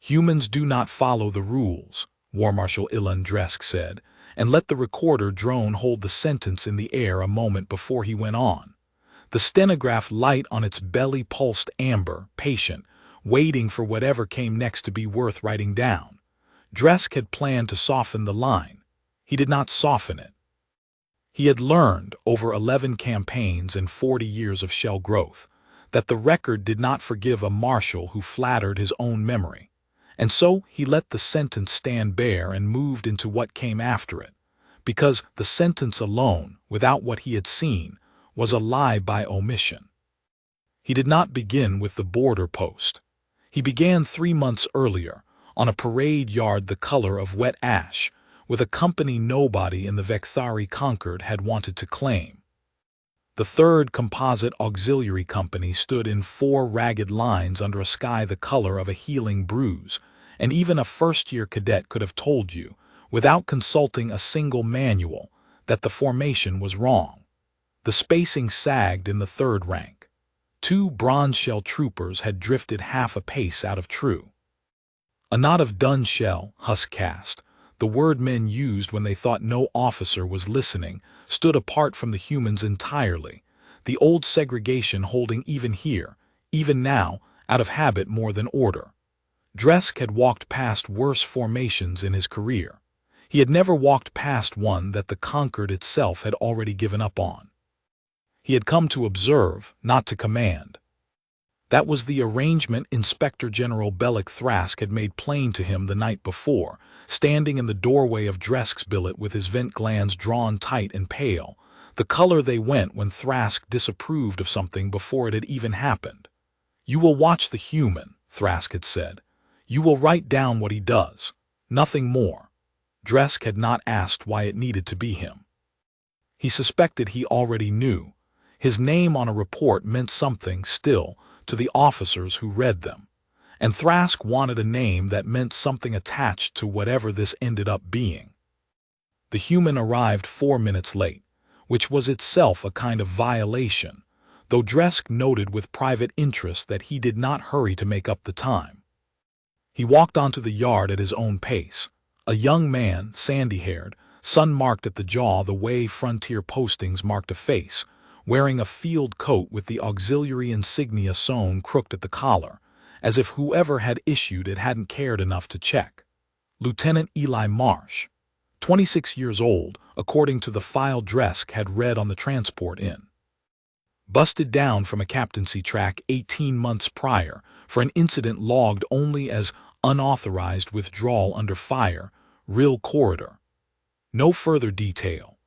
"Humans do not follow the rules," Warmarshal Eli Marsh said, and let the recorder drone hold the sentence in the air a moment before he went on. The stenograph light on its belly pulsed amber, patient, waiting for whatever came next to be worth writing down. Dresk had planned to soften the line. He did not soften it. He had learned, over 11 campaigns and 40 years of shell growth, that the record did not forgive a marshal who flattered his own memory. And so he let the sentence stand bare and moved into what came after it, because the sentence alone, without what he had seen, was a lie by omission. He did not begin with the border post. He began 3 months earlier, on a parade yard the color of wet ash, with a company nobody in the Vekthari Concord had wanted to claim. The 3rd Composite Auxiliary Company stood in 4 ragged lines under a sky the color of a healing bruise, and even a first-year cadet could have told you, without consulting a single manual, that the formation was wrong. The spacing sagged in the 3rd rank. 2 bronze shell troopers had drifted half a pace out of true. A knot of dun shell, husk caste, the word men used when they thought no officer was listening, stood apart from the humans entirely, the old segregation holding even here, even now, out of habit more than order. Dresk had walked past worse formations in his career. He had never walked past one that the Concord itself had already given up on. He had come to observe, not to command. That was the arrangement Inspector General Bellick Thrask had made plain to him the night before, standing in the doorway of Dresk's billet with his vent glands drawn tight and pale, the color they went when Thrask disapproved of something before it had even happened. "You will watch the human," Thrask had said. "You will write down what he does. Nothing more." Dresk had not asked why it needed to be him. He suspected he already knew. His name on a report meant something, still, to the officers who read them, and Thrask wanted a name that meant something attached to whatever this ended up being. The human arrived 4 minutes late, which was itself a kind of violation, though Dresk noted with private interest that he did not hurry to make up the time. He walked onto the yard at his own pace, a young man, sandy-haired, sun-marked at the jaw the way frontier postings marked a face, wearing a field coat with the auxiliary insignia sewn crooked at the collar, as if whoever had issued it hadn't cared enough to check. Lieutenant Eli Marsh, 26 years old, according to the file Dresk had read on the transport in. Busted down from a captaincy track 18 months prior for an incident logged only as unauthorized withdrawal under fire, Rill Corridor. No further detail.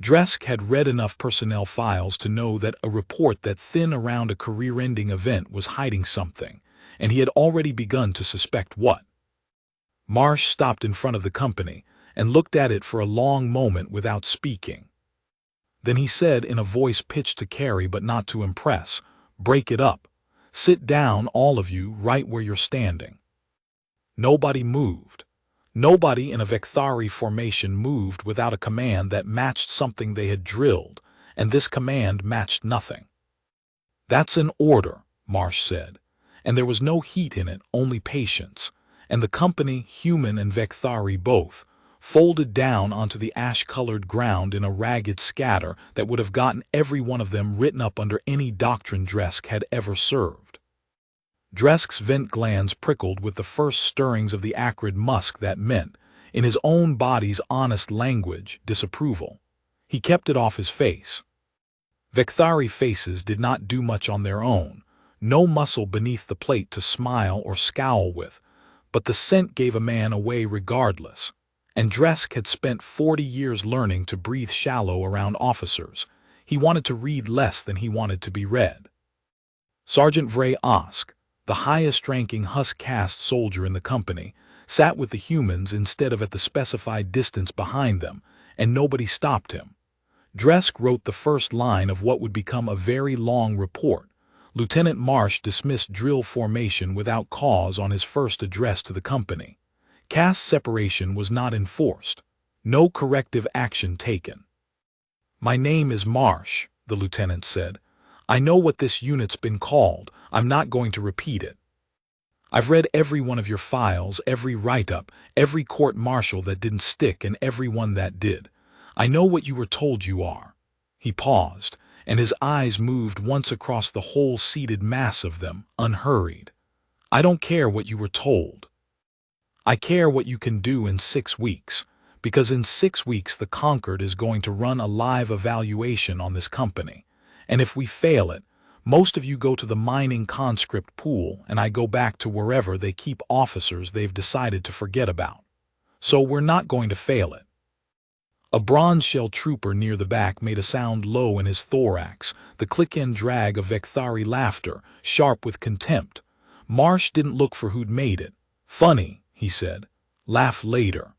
Dresk had read enough personnel files to know that a report that thin around a career-ending event was hiding something, and he had already begun to suspect what. Marsh stopped in front of the company and looked at it for a long moment without speaking. Then he said in a voice pitched to carry but not to impress, "Break it up. Sit down, all of you, right where you're standing." Nobody moved. Nobody in a Vekthari formation moved without a command that matched something they had drilled, and this command matched nothing. "That's an order," Marsh said, and there was no heat in it, only patience, and the company, human and Vekthari both, folded down onto the ash-colored ground in a ragged scatter that would have gotten every one of them written up under any doctrine Dresk had ever served. Dresk's vent glands prickled with the first stirrings of the acrid musk that meant, in his own body's honest language, disapproval. He kept it off his face. Vekthari faces did not do much on their own, no muscle beneath the plate to smile or scowl with, but the scent gave a man away regardless, and Dresk had spent 40 years learning to breathe shallow around officers. He wanted to read less than he wanted to be read. Sergeant Vray Osk, the highest-ranking Husk caste soldier in the company, sat with the humans instead of at the specified distance behind them, and nobody stopped him. Dresk wrote the first line of what would become a very long report. Lieutenant Marsh dismissed drill formation without cause on his first address to the company. Caste separation was not enforced. No corrective action taken. "My name is Marsh," the lieutenant said. "I know what this unit's been called. I'm not going to repeat it." I've read every one of your files, every write-up, every court-martial that didn't stick and every one that did. I know what you were told you are." He paused, and his eyes moved once across the whole seated mass of them, unhurried. "I don't care what you were told. I care what you can do in 6 weeks, because in 6 weeks the Concord is going to run a live evaluation on this company, and if we fail it, most of you go to the mining conscript pool and I go back to wherever they keep officers they've decided to forget about. So we're not going to fail it." A bronze shell trooper near the back made a sound low in his thorax, the click and drag of Vekthari laughter, sharp with contempt. Marsh didn't look for who'd made it. "Funny," he said. "Laugh later.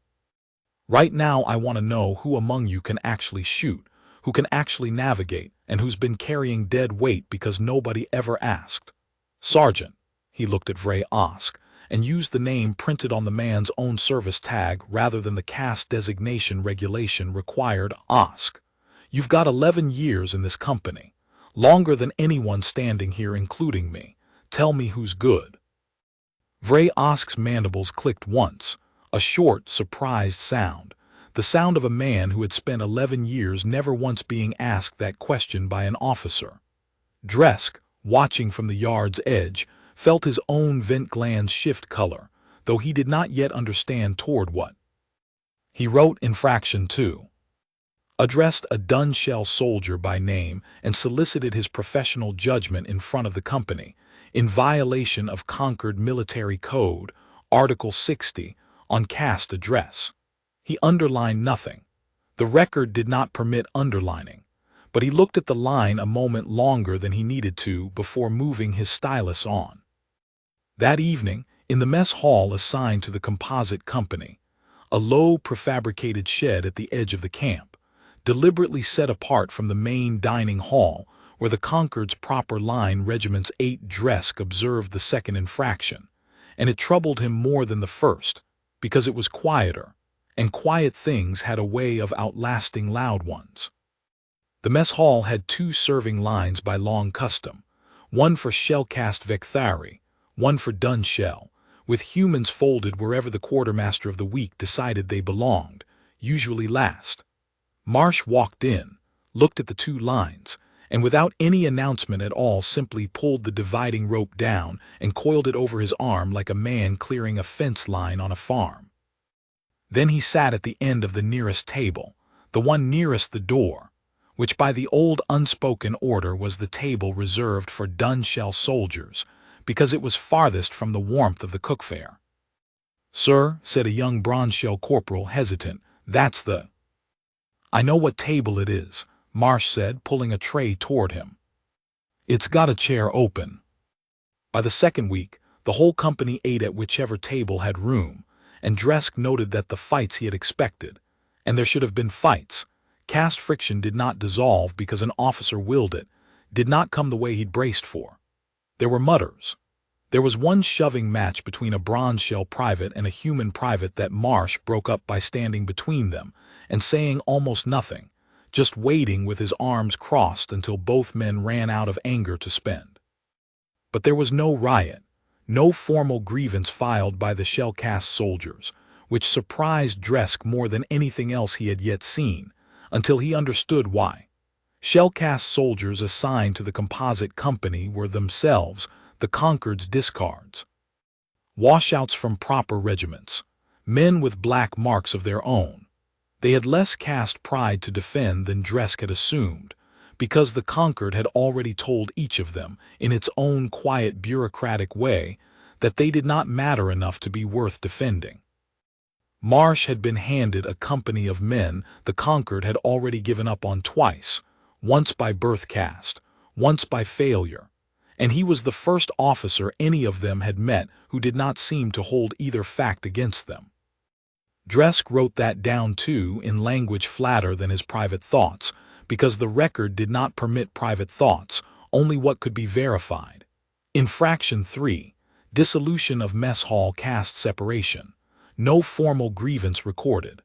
Right now I want to know who among you can actually shoot, who can actually navigate, and who's been carrying dead weight because nobody ever asked." "Sergeant." He looked at Vray Osk, and used the name printed on the man's own service tag rather than the caste designation regulation required. "Osk, you've got 11 years in this company, longer than anyone standing here including me. Tell me who's good." Vray Osk's mandibles clicked once, a short, surprised sound, the sound of a man who had spent 11 years never once being asked that question by an officer. Dresk, watching from the yard's edge, felt his own vent glands shift color, though he did not yet understand toward what. He wrote Infraction 2. Addressed a Dunshell soldier by name and solicited his professional judgment in front of the company, in violation of Concord Military Code, Article 60, on caste address. He underlined nothing. The record did not permit underlining, but he looked at the line a moment longer than he needed to before moving his stylus on. That evening, in the mess hall assigned to the composite company, a low prefabricated shed at the edge of the camp, deliberately set apart from the main dining hall where the Concord's proper line Regiment's 8 Dresk observed the second infraction, and it troubled him more than the first, because it was quieter, and quiet things had a way of outlasting loud ones. The mess hall had 2 serving lines by long custom, one for shell-cast Vekthari, one for Dunshell, with humans folded wherever the quartermaster of the week decided they belonged, usually last. Marsh walked in, looked at the 2 lines, and without any announcement at all simply pulled the dividing rope down and coiled it over his arm like a man clearing a fence line on a farm. Then he sat at the end of the nearest table, the one nearest the door, which by the old unspoken order was the table reserved for Dunshell soldiers, because it was farthest from the warmth of the cookfare. "Sir," said a young bronze-shell corporal, hesitant, "that's the—" "I know what table it is," Marsh said, pulling a tray toward him. "It's got a chair open." By the second week, the whole company ate at whichever table had room, and Dresk noted that the fights he had expected, and there should have been fights, caste friction did not dissolve because an officer willed it, did not come the way he'd braced for. There were mutters. There was one shoving match between a bronze-shell private and a human private that Marsh broke up by standing between them and saying almost nothing, just waiting with his arms crossed until both men ran out of anger to spend. But there was no riot, no formal grievance filed by the shell-cast soldiers, which surprised Dresk more than anything else he had yet seen, until he understood why. Shell-cast soldiers assigned to the composite company were themselves the Concord's discards. Washouts from proper regiments, men with black marks of their own. They had less caste pride to defend than Dresk had assumed, because the Concord had already told each of them, in its own quiet bureaucratic way, that they did not matter enough to be worth defending. Marsh had been handed a company of men the Concord had already given up on twice, once by birth caste, once by failure, and he was the first officer any of them had met who did not seem to hold either fact against them. Dresk wrote that down too in language flatter than his private thoughts, because the record did not permit private thoughts, only what could be verified. Infraction 3, dissolution of mess hall caste separation, no formal grievance recorded.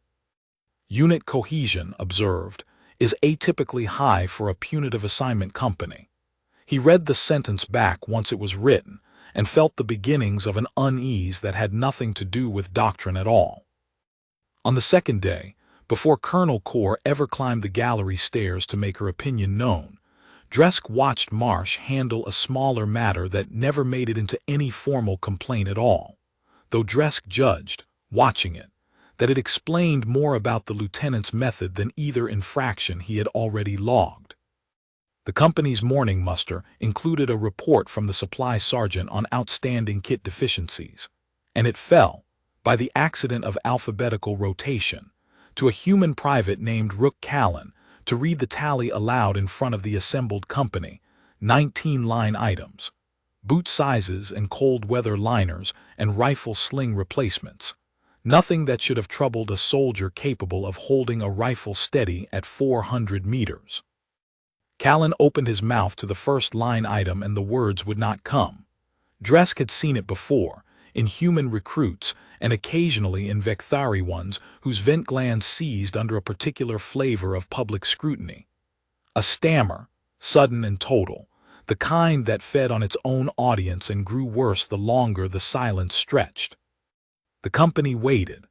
Unit cohesion, observed, is atypically high for a punitive assignment company. He read the sentence back once it was written, and felt the beginnings of an unease that had nothing to do with doctrine at all. On the second day, before Colonel Core ever climbed the gallery stairs to make her opinion known, Dresk watched Marsh handle a smaller matter that never made it into any formal complaint at all, though Dresk judged, watching it, that it explained more about the lieutenant's method than either infraction he had already logged. The company's morning muster included a report from the supply sergeant on outstanding kit deficiencies, and it fell, by the accident of alphabetical rotation, to a human private named Rook Callan to read the tally aloud in front of the assembled company: 19 line items, boot sizes and cold weather liners and rifle sling replacements. Nothing that should have troubled a soldier capable of holding a rifle steady at 400 meters. Callan opened his mouth to the first line item and the words would not come. Dresk had seen it before, in human recruits and occasionally in Vekthari ones whose vent glands seized under a particular flavor of public scrutiny. A stammer, sudden and total, the kind that fed on its own audience and grew worse the longer the silence stretched. The company waited.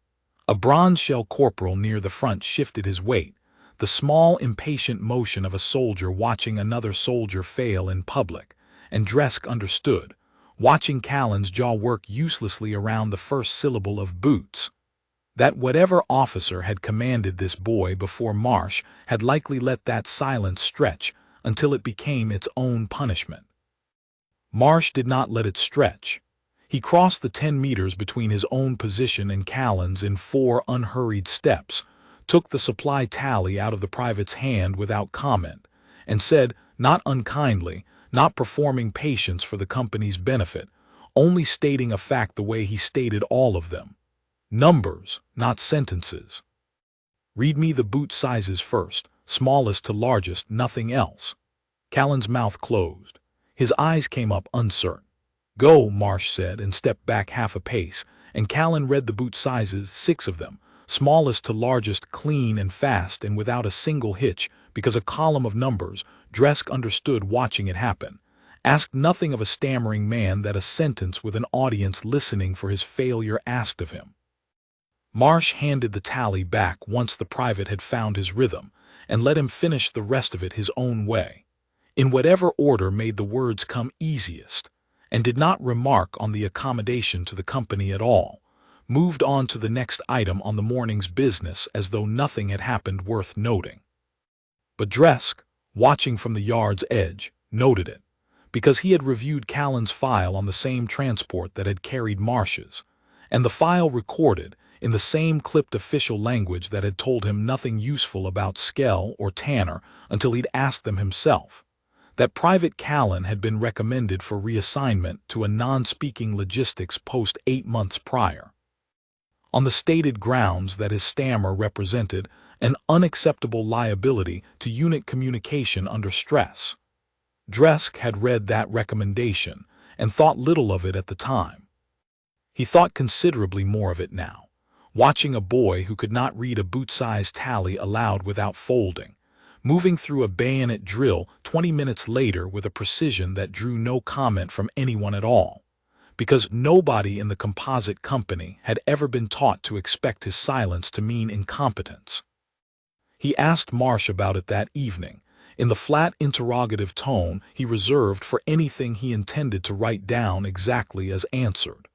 A bronze shell corporal near the front shifted his weight, the small, impatient motion of a soldier watching another soldier fail in public, and Dresk understood, watching Callan's jaw work uselessly around the first syllable of boots, that whatever officer had commanded this boy before Marsh had likely let that silence stretch until it became its own punishment. Marsh did not let it stretch. He crossed the 10 meters between his own position and Callan's in 4 unhurried steps, took the supply tally out of the private's hand without comment, and said, not unkindly, not performing patience for the company's benefit, only stating a fact the way he stated all of them. Numbers, not sentences. Read me the boot sizes first, smallest to largest, nothing else. Callan's mouth closed. His eyes came up uncertain. Go, Marsh said, and stepped back half a pace, and Callan read the boot sizes, 6 of them, smallest to largest, clean and fast and without a single hitch, because a column of numbers, Dresk understood watching it happen, asked nothing of a stammering man that a sentence with an audience listening for his failure asked of him. Marsh handed the tally back once the private had found his rhythm, and let him finish the rest of it his own way, in whatever order made the words come easiest, and did not remark on the accommodation to the company at all, moved on to the next item on the morning's business as though nothing had happened worth noting. But Dresk, watching from the yard's edge, noted it, because he had reviewed Callan's file on the same transport that had carried Marsh's, and the file recorded, in the same clipped official language that had told him nothing useful about Skell or Tanner until he'd asked them himself, that Private Callan had been recommended for reassignment to a non-speaking logistics post 8 months prior, on the stated grounds that his stammer represented an unacceptable liability to unit communication under stress. Dresk had read that recommendation and thought little of it at the time. He thought considerably more of it now, watching a boy who could not read a boot-size tally aloud without folding, moving through a bayonet drill 20 minutes later with a precision that drew no comment from anyone at all, because nobody in the composite company had ever been taught to expect his silence to mean incompetence. He asked Marsh about it that evening, in the flat interrogative tone he reserved for anything he intended to write down exactly as answered.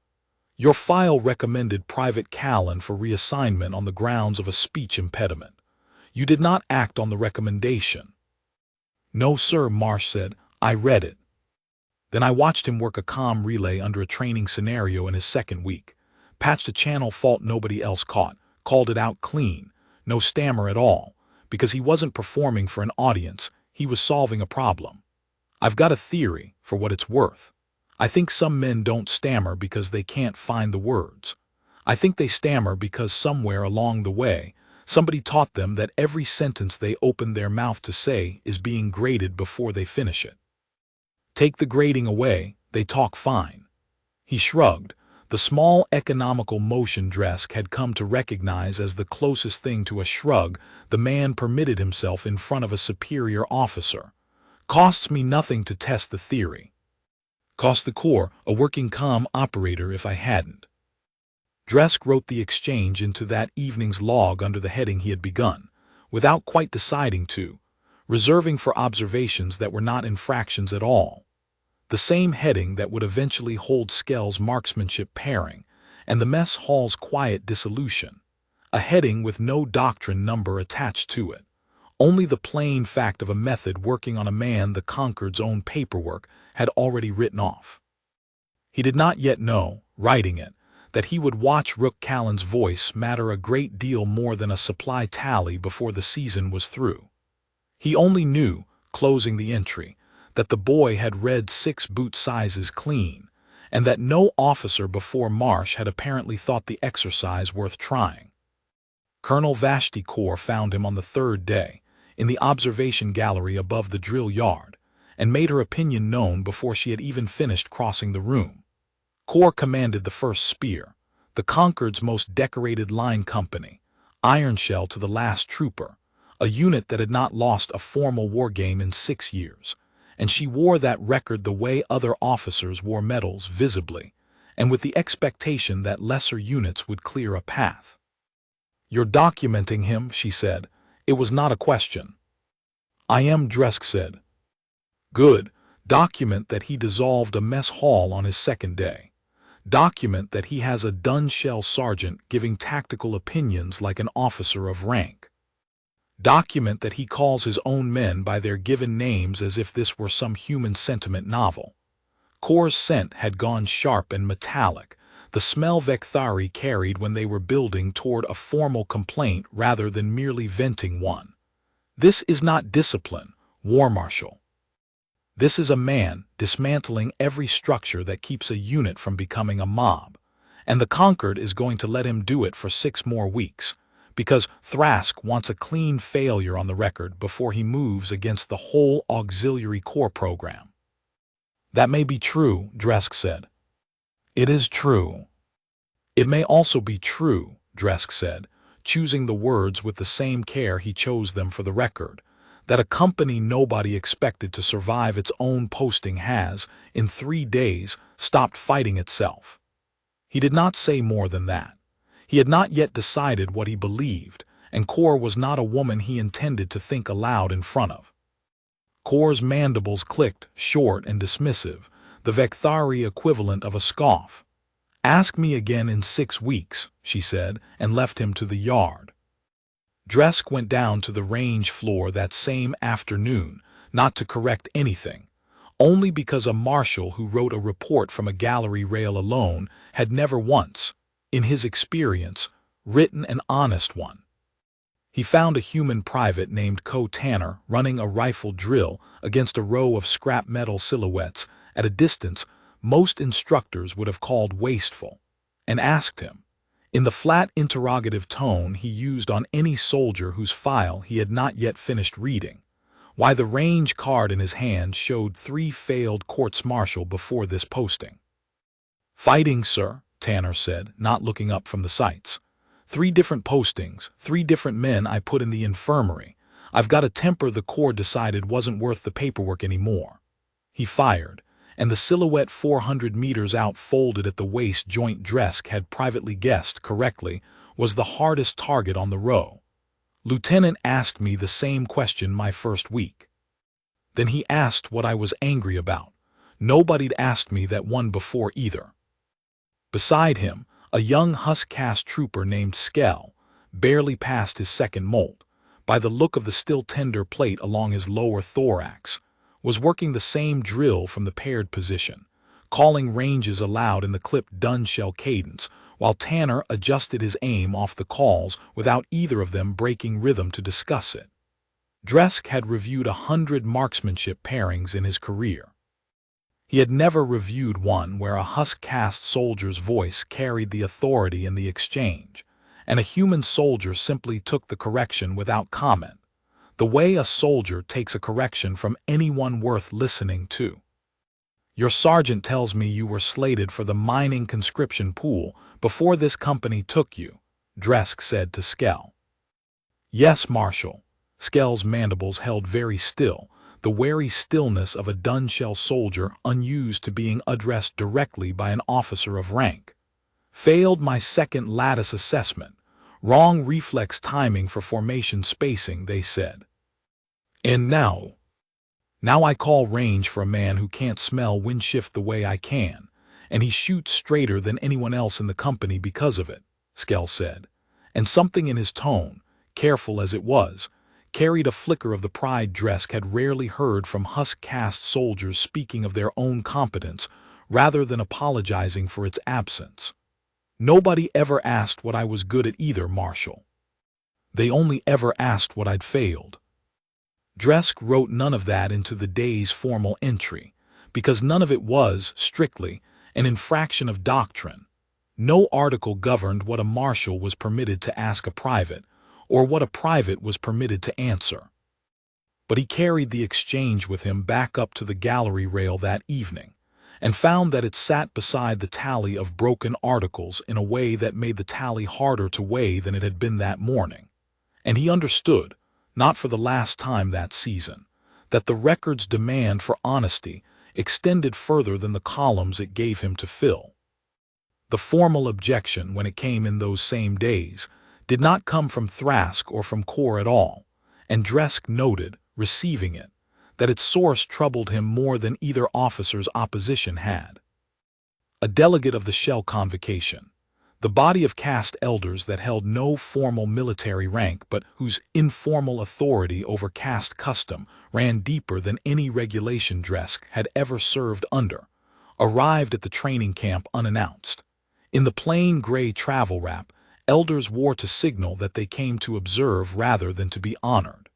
Your file recommended Private Callan for reassignment on the grounds of a speech impediment. You did not act on the recommendation. No, sir, Marsh said. I read it. Then I watched him work a comm relay under a training scenario in his second week, patched a channel fault nobody else caught, called it out clean, no stammer at all, because he wasn't performing for an audience, he was solving a problem. I've got a theory, for what it's worth. I think some men don't stammer because they can't find the words. I think they stammer because somewhere along the way, somebody taught them that every sentence they open their mouth to say is being graded before they finish it. Take the grading away, they talk fine. He shrugged, the small economical motion Dresk had come to recognize as the closest thing to a shrug the man permitted himself in front of a superior officer. Costs me nothing to test the theory. Cost the Corps, a working comm operator if I hadn't. Dresk wrote the exchange into that evening's log under the heading he had begun, without quite deciding to, reserving for observations that were not infractions at all. The same heading that would eventually hold Skell's marksmanship pairing, and the mess hall's quiet dissolution. A heading with no doctrine number attached to it. Only the plain fact of a method working on a man the Concord's own paperwork had already written off. He did not yet know, writing it, that he would watch Rook Callan's voice matter a great deal more than a supply tally before the season was through. He only knew, closing the entry, that the boy had read 6 boot sizes clean, and that no officer before Marsh had apparently thought the exercise worth trying. Colonel Vashti Kaur found him on the 3rd day, in the observation gallery above the drill yard, and made her opinion known before she had even finished crossing the room. Kaur commanded the 1st Spear, the Concord's most decorated line company, iron shell to the last trooper, a unit that had not lost a formal war game in 6 years, and she wore that record the way other officers wore medals, visibly, and with the expectation that lesser units would clear a path. "You're documenting him," she said. "It was not a question." "I am," Dresk said. "Good. Document that he dissolved a mess hall on his 2nd day. Document that he has a dun-shell sergeant giving tactical opinions like an officer of rank. Document that he calls his own men by their given names as if this were some human sentiment novel." Kaur's scent had gone sharp and metallic, the smell Vekthari carried when they were building toward a formal complaint rather than merely venting one. "This is not discipline, Warmarshal. This is a man dismantling every structure that keeps a unit from becoming a mob, and the Concord is going to let him do it for 6 more weeks, because Thrask wants a clean failure on the record before he moves against the whole Auxiliary Corps program." "That may be true," Dresk said. "It is true." "It may also be true," Dresk said, choosing the words with the same care he chose them for the record, "that a company nobody expected to survive its own posting has, in 3 days, stopped fighting itself." He did not say more than that. He had not yet decided what he believed, and Kaur was not a woman he intended to think aloud in front of. Kaur's mandibles clicked, short and dismissive, the Vekthari equivalent of a scoff. "Ask me again in 6 weeks," she said, and left him to the yard. Dresk went down to the range floor that same afternoon, not to correct anything, only because a marshal who wrote a report from a gallery rail alone had never once, in his experience, written an honest one. He found a human private named Co Tanner running a rifle drill against a row of scrap metal silhouettes at a distance most instructors would have called wasteful, and asked him, in the flat interrogative tone he used on any soldier whose file he had not yet finished reading, why the range card in his hand showed 3 failed courts-martial before this posting. "Fighting, sir," Tanner said, not looking up from the sights. 3 different postings, 3 different men I put in the infirmary. I've got a temper the Corps decided wasn't worth the paperwork anymore." He fired, and the silhouette 400 meters out folded at the waist joint Dresk had privately guessed correctly was the hardest target on the row. "Lieutenant asked me the same question my first week. Then he asked what I was angry about. Nobody'd asked me that one before either." Beside him, a young Caste trooper named Skell, barely past his 2nd molt, by the look of the still tender plate along his lower thorax, was working the same drill from the paired position, calling ranges aloud in the clipped dun-shell cadence, while Tanner adjusted his aim off the calls without either of them breaking rhythm to discuss it. Dresk had reviewed 100 marksmanship pairings in his career. He had never reviewed one where a caste soldier's voice carried the authority in the exchange, and a human soldier simply took the correction without comment, the way a soldier takes a correction from anyone worth listening to. "Your sergeant tells me you were slated for the mining conscription pool before this company took you," Dresk said to Skell. "Yes, Marshal." Skell's mandibles held very still, the wary stillness of a dun-shell soldier unused to being addressed directly by an officer of rank. Failed my second Lattice assessment. Wrong reflex timing for formation spacing, they said. And now I call range for a man who can't smell wind shift the way I can, and he shoots straighter than anyone else in the company because of it, Skell said. And something in his tone, careful as it was, carried a flicker of the pride Dresk had rarely heard from Husk caste soldiers speaking of their own competence rather than apologizing for its absence. Nobody ever asked what I was good at either, Marshal. They only ever asked what I'd failed. Dresk wrote none of that into the day's formal entry, because none of it was, strictly, an infraction of doctrine. No article governed what a marshal was permitted to ask a private, or what a private was permitted to answer. But he carried the exchange with him back up to the gallery rail that evening, and found that it sat beside the tally of broken articles in a way that made the tally harder to weigh than it had been that morning. And he understood, not for the last time that season, that the record's demand for honesty extended further than the columns it gave him to fill. The formal objection, when it came in those same days, did not come from Thrask or from Core at all, and Dresk noted, receiving it, that its source troubled him more than either officer's opposition had. A delegate of the Shell Convocation, the body of caste elders that held no formal military rank but whose informal authority over caste custom ran deeper than any regulation Dresk had ever served under, arrived at the training camp unannounced. In the plain gray travel wrap, elders wore to signal that they came to observe rather than to be honored.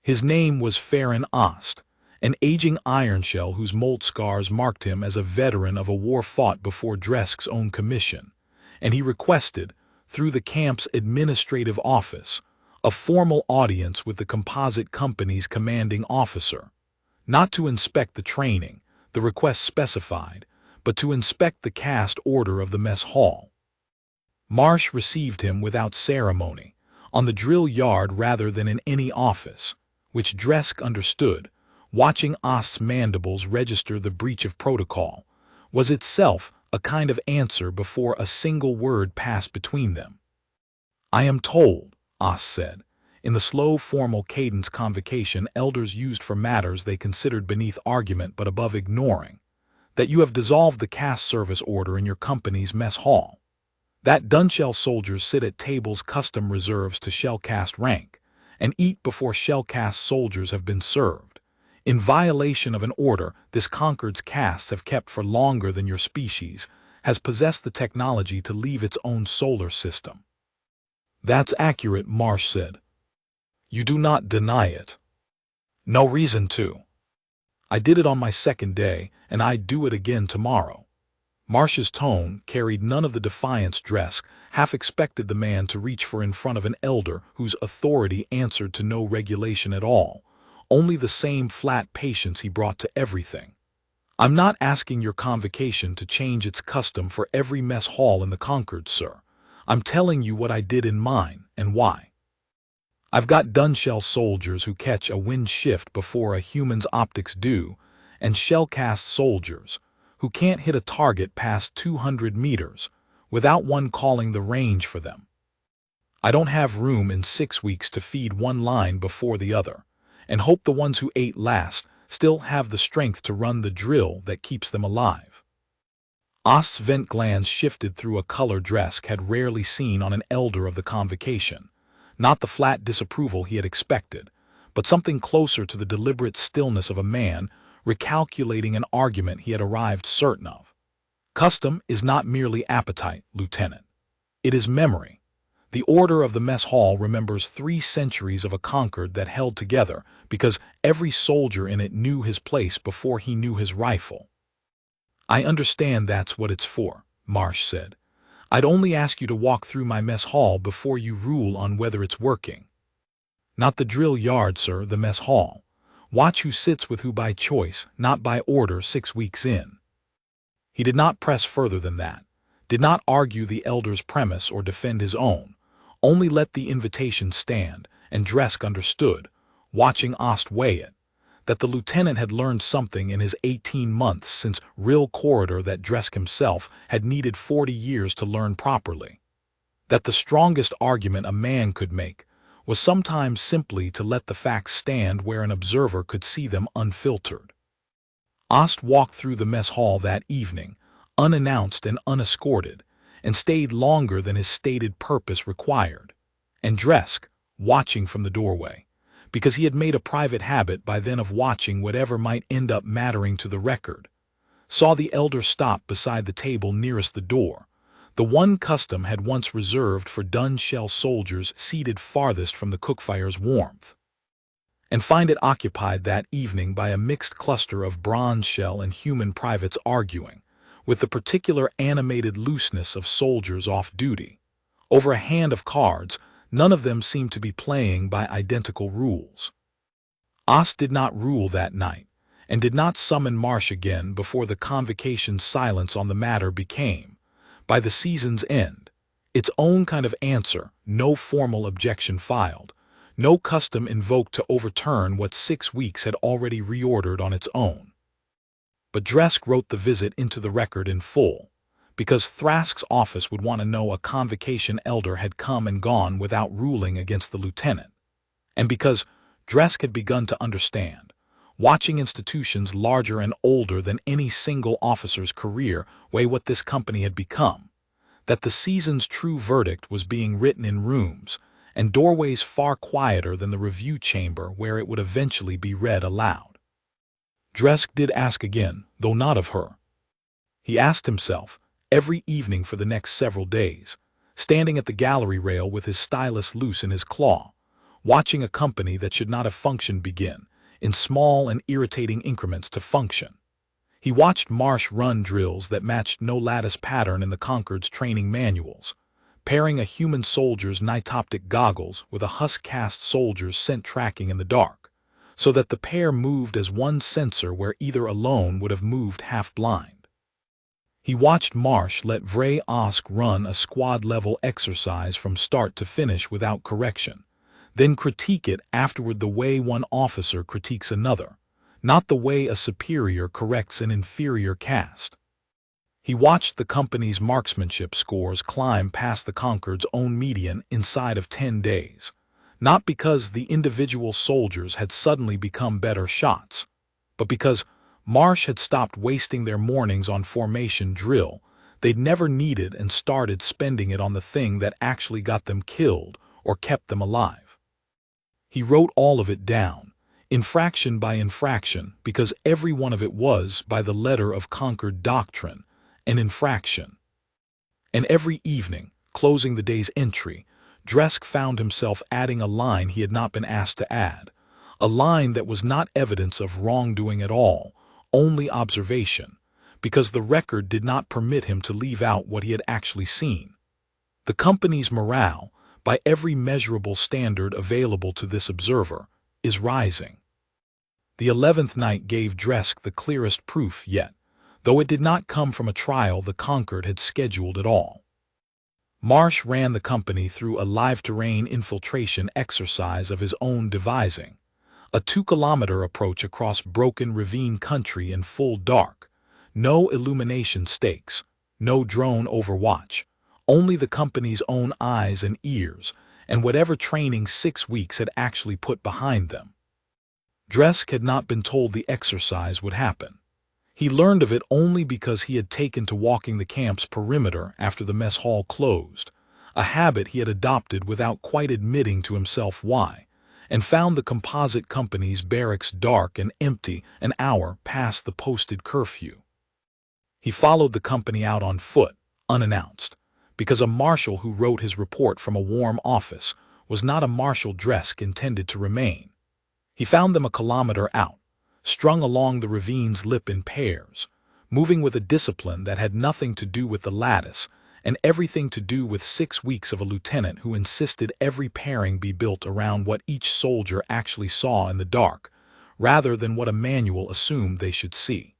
His name was Farron Ost, an aging ironshell whose mold scars marked him as a veteran of a war fought before Dresk's own commission, and he requested, through the camp's administrative office, a formal audience with the composite company's commanding officer, not to inspect the training, the request specified, but to inspect the caste order of the mess hall. Marsh received him without ceremony, on the drill yard rather than in any office, which Dresk understood, watching Ost's mandibles register the breach of protocol, was itself a kind of answer before a single word passed between them. "I am told," Ost said, in the slow formal cadence convocation elders used for matters they considered beneath argument but above ignoring, "that you have dissolved the caste service order in your company's mess hall. That Dunshell soldiers sit at tables custom reserves to shell caste rank, and eat before shell caste soldiers have been served, in violation of an order this Concord's castes have kept for longer than your species has possessed the technology to leave its own solar system." "That's accurate," Marsh said. "You do not deny it." "No reason to. I did it on my second day, and I'd do it again tomorrow." Marsh's tone carried none of the defiance Dresk half expected the man to reach for in front of an elder whose authority answered to no regulation at all, only the same flat patience he brought to everything. "I'm not asking your convocation to change its custom for every mess hall in the Concord, sir. I'm telling you what I did in mine, and why. I've got Dunshell soldiers who catch a wind shift before a human's optics do, and shell-cast soldiers who can't hit a target past 200 meters without one calling the range for them. I don't have room in 6 weeks to feed one line before the other, and hope the ones who ate last still have the strength to run the drill that keeps them alive." Ost's vent glands shifted through a color Dresk had rarely seen on an elder of the convocation, not the flat disapproval he had expected, but something closer to the deliberate stillness of a man recalculating an argument he had arrived certain of. "Custom is not merely appetite, Lieutenant. It is memory. The order of the mess hall remembers 3 centuries of a Concord that held together because every soldier in it knew his place before he knew his rifle." "I understand that's what it's for," Marsh said. "I'd only ask you to walk through my mess hall before you rule on whether it's working. Not the drill yard, sir, the mess hall. Watch who sits with who by choice, not by order 6 weeks in." He did not press further than that, did not argue the elder's premise or defend his own, only let the invitation stand, and Dresk understood, watching Ost weigh it, that the lieutenant had learned something in his 18 months since real corridor that Dresk himself had needed 40 years to learn properly. That the strongest argument a man could make was sometimes simply to let the facts stand where an observer could see them unfiltered. Ost walked through the mess hall that evening, unannounced and unescorted, and stayed longer than his stated purpose required, and Dresk, watching from the doorway, because he had made a private habit by then of watching whatever might end up mattering to the record, saw the elder stop beside the table nearest the door, the one custom had once reserved for dun-shell soldiers seated farthest from the cookfire's warmth, and find it occupied that evening by a mixed cluster of bronze shell and human privates arguing, with the particular animated looseness of soldiers off duty, over a hand of cards. None of them seemed to be playing by identical rules. Ost did not rule that night, and did not summon Marsh again before the convocation's silence on the matter became, by the season's end, its own kind of answer, no formal objection filed, no custom invoked to overturn what 6 weeks had already reordered on its own. But Dresk wrote the visit into the record in full, because Thrask's office would want to know a convocation elder had come and gone without ruling against the lieutenant, and because Dresk had begun to understand, watching institutions larger and older than any single officer's career weigh what this company had become, that the season's true verdict was being written in rooms and doorways far quieter than the review chamber where it would eventually be read aloud. Dresk did ask again, though not of her. He asked himself, every evening for the next several days, standing at the gallery rail with his stylus loose in his claw, watching a company that should not have functioned begin, in small and irritating increments to function. He watched Marsh run drills that matched no Lattice pattern in the Concord's training manuals, pairing a human soldier's nitoptic goggles with a Husk caste soldier's scent tracking in the dark, so that the pair moved as one sensor where either alone would have moved half-blind. He watched Marsh let Vray Osk run a squad-level exercise from start to finish without correction, then critique it afterward the way one officer critiques another, not the way a superior corrects an inferior caste. He watched the company's marksmanship scores climb past the Concord's own median inside of 10 days, not because the individual soldiers had suddenly become better shots, but because Marsh had stopped wasting their mornings on formation drill they'd never needed and started spending it on the thing that actually got them killed or kept them alive. He wrote all of it down, infraction by infraction, because every one of it was, by the letter of Concord doctrine, an infraction. And every evening, closing the day's entry, Dresk found himself adding a line he had not been asked to add, a line that was not evidence of wrongdoing at all, only observation, because the record did not permit him to leave out what he had actually seen. The company's morale, by every measurable standard available to this observer, is rising. The 11th night gave Dresk the clearest proof yet, though it did not come from a trial the Concord had scheduled at all. Marsh ran the company through a live-terrain infiltration exercise of his own devising, a 2-kilometer approach across broken ravine country in full dark, no illumination stakes, no drone overwatch, only the company's own eyes and ears, and whatever training 6 weeks had actually put behind them. Dresk had not been told the exercise would happen. He learned of it only because he had taken to walking the camp's perimeter after the mess hall closed, a habit he had adopted without quite admitting to himself why, and found the composite company's barracks dark and empty an hour past the posted curfew. He followed the company out on foot, unannounced, because a marshal who wrote his report from a warm office was not a marshal Dresk intended to remain. He found them a kilometer out, strung along the ravine's lip in pairs, moving with a discipline that had nothing to do with the Lattice and everything to do with 6 weeks of a lieutenant who insisted every pairing be built around what each soldier actually saw in the dark, rather than what a manual assumed they should see.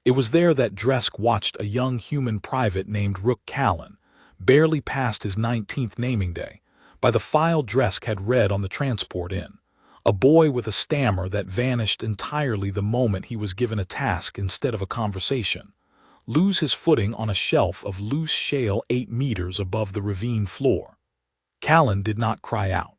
It was there that Dresk watched a young human private named Rook Callan, barely past his 19th naming day, by the file Dresk had read on the transport in, a boy with a stammer that vanished entirely the moment he was given a task instead of a conversation, lose his footing on a shelf of loose shale 8 meters above the ravine floor. Callan did not cry out.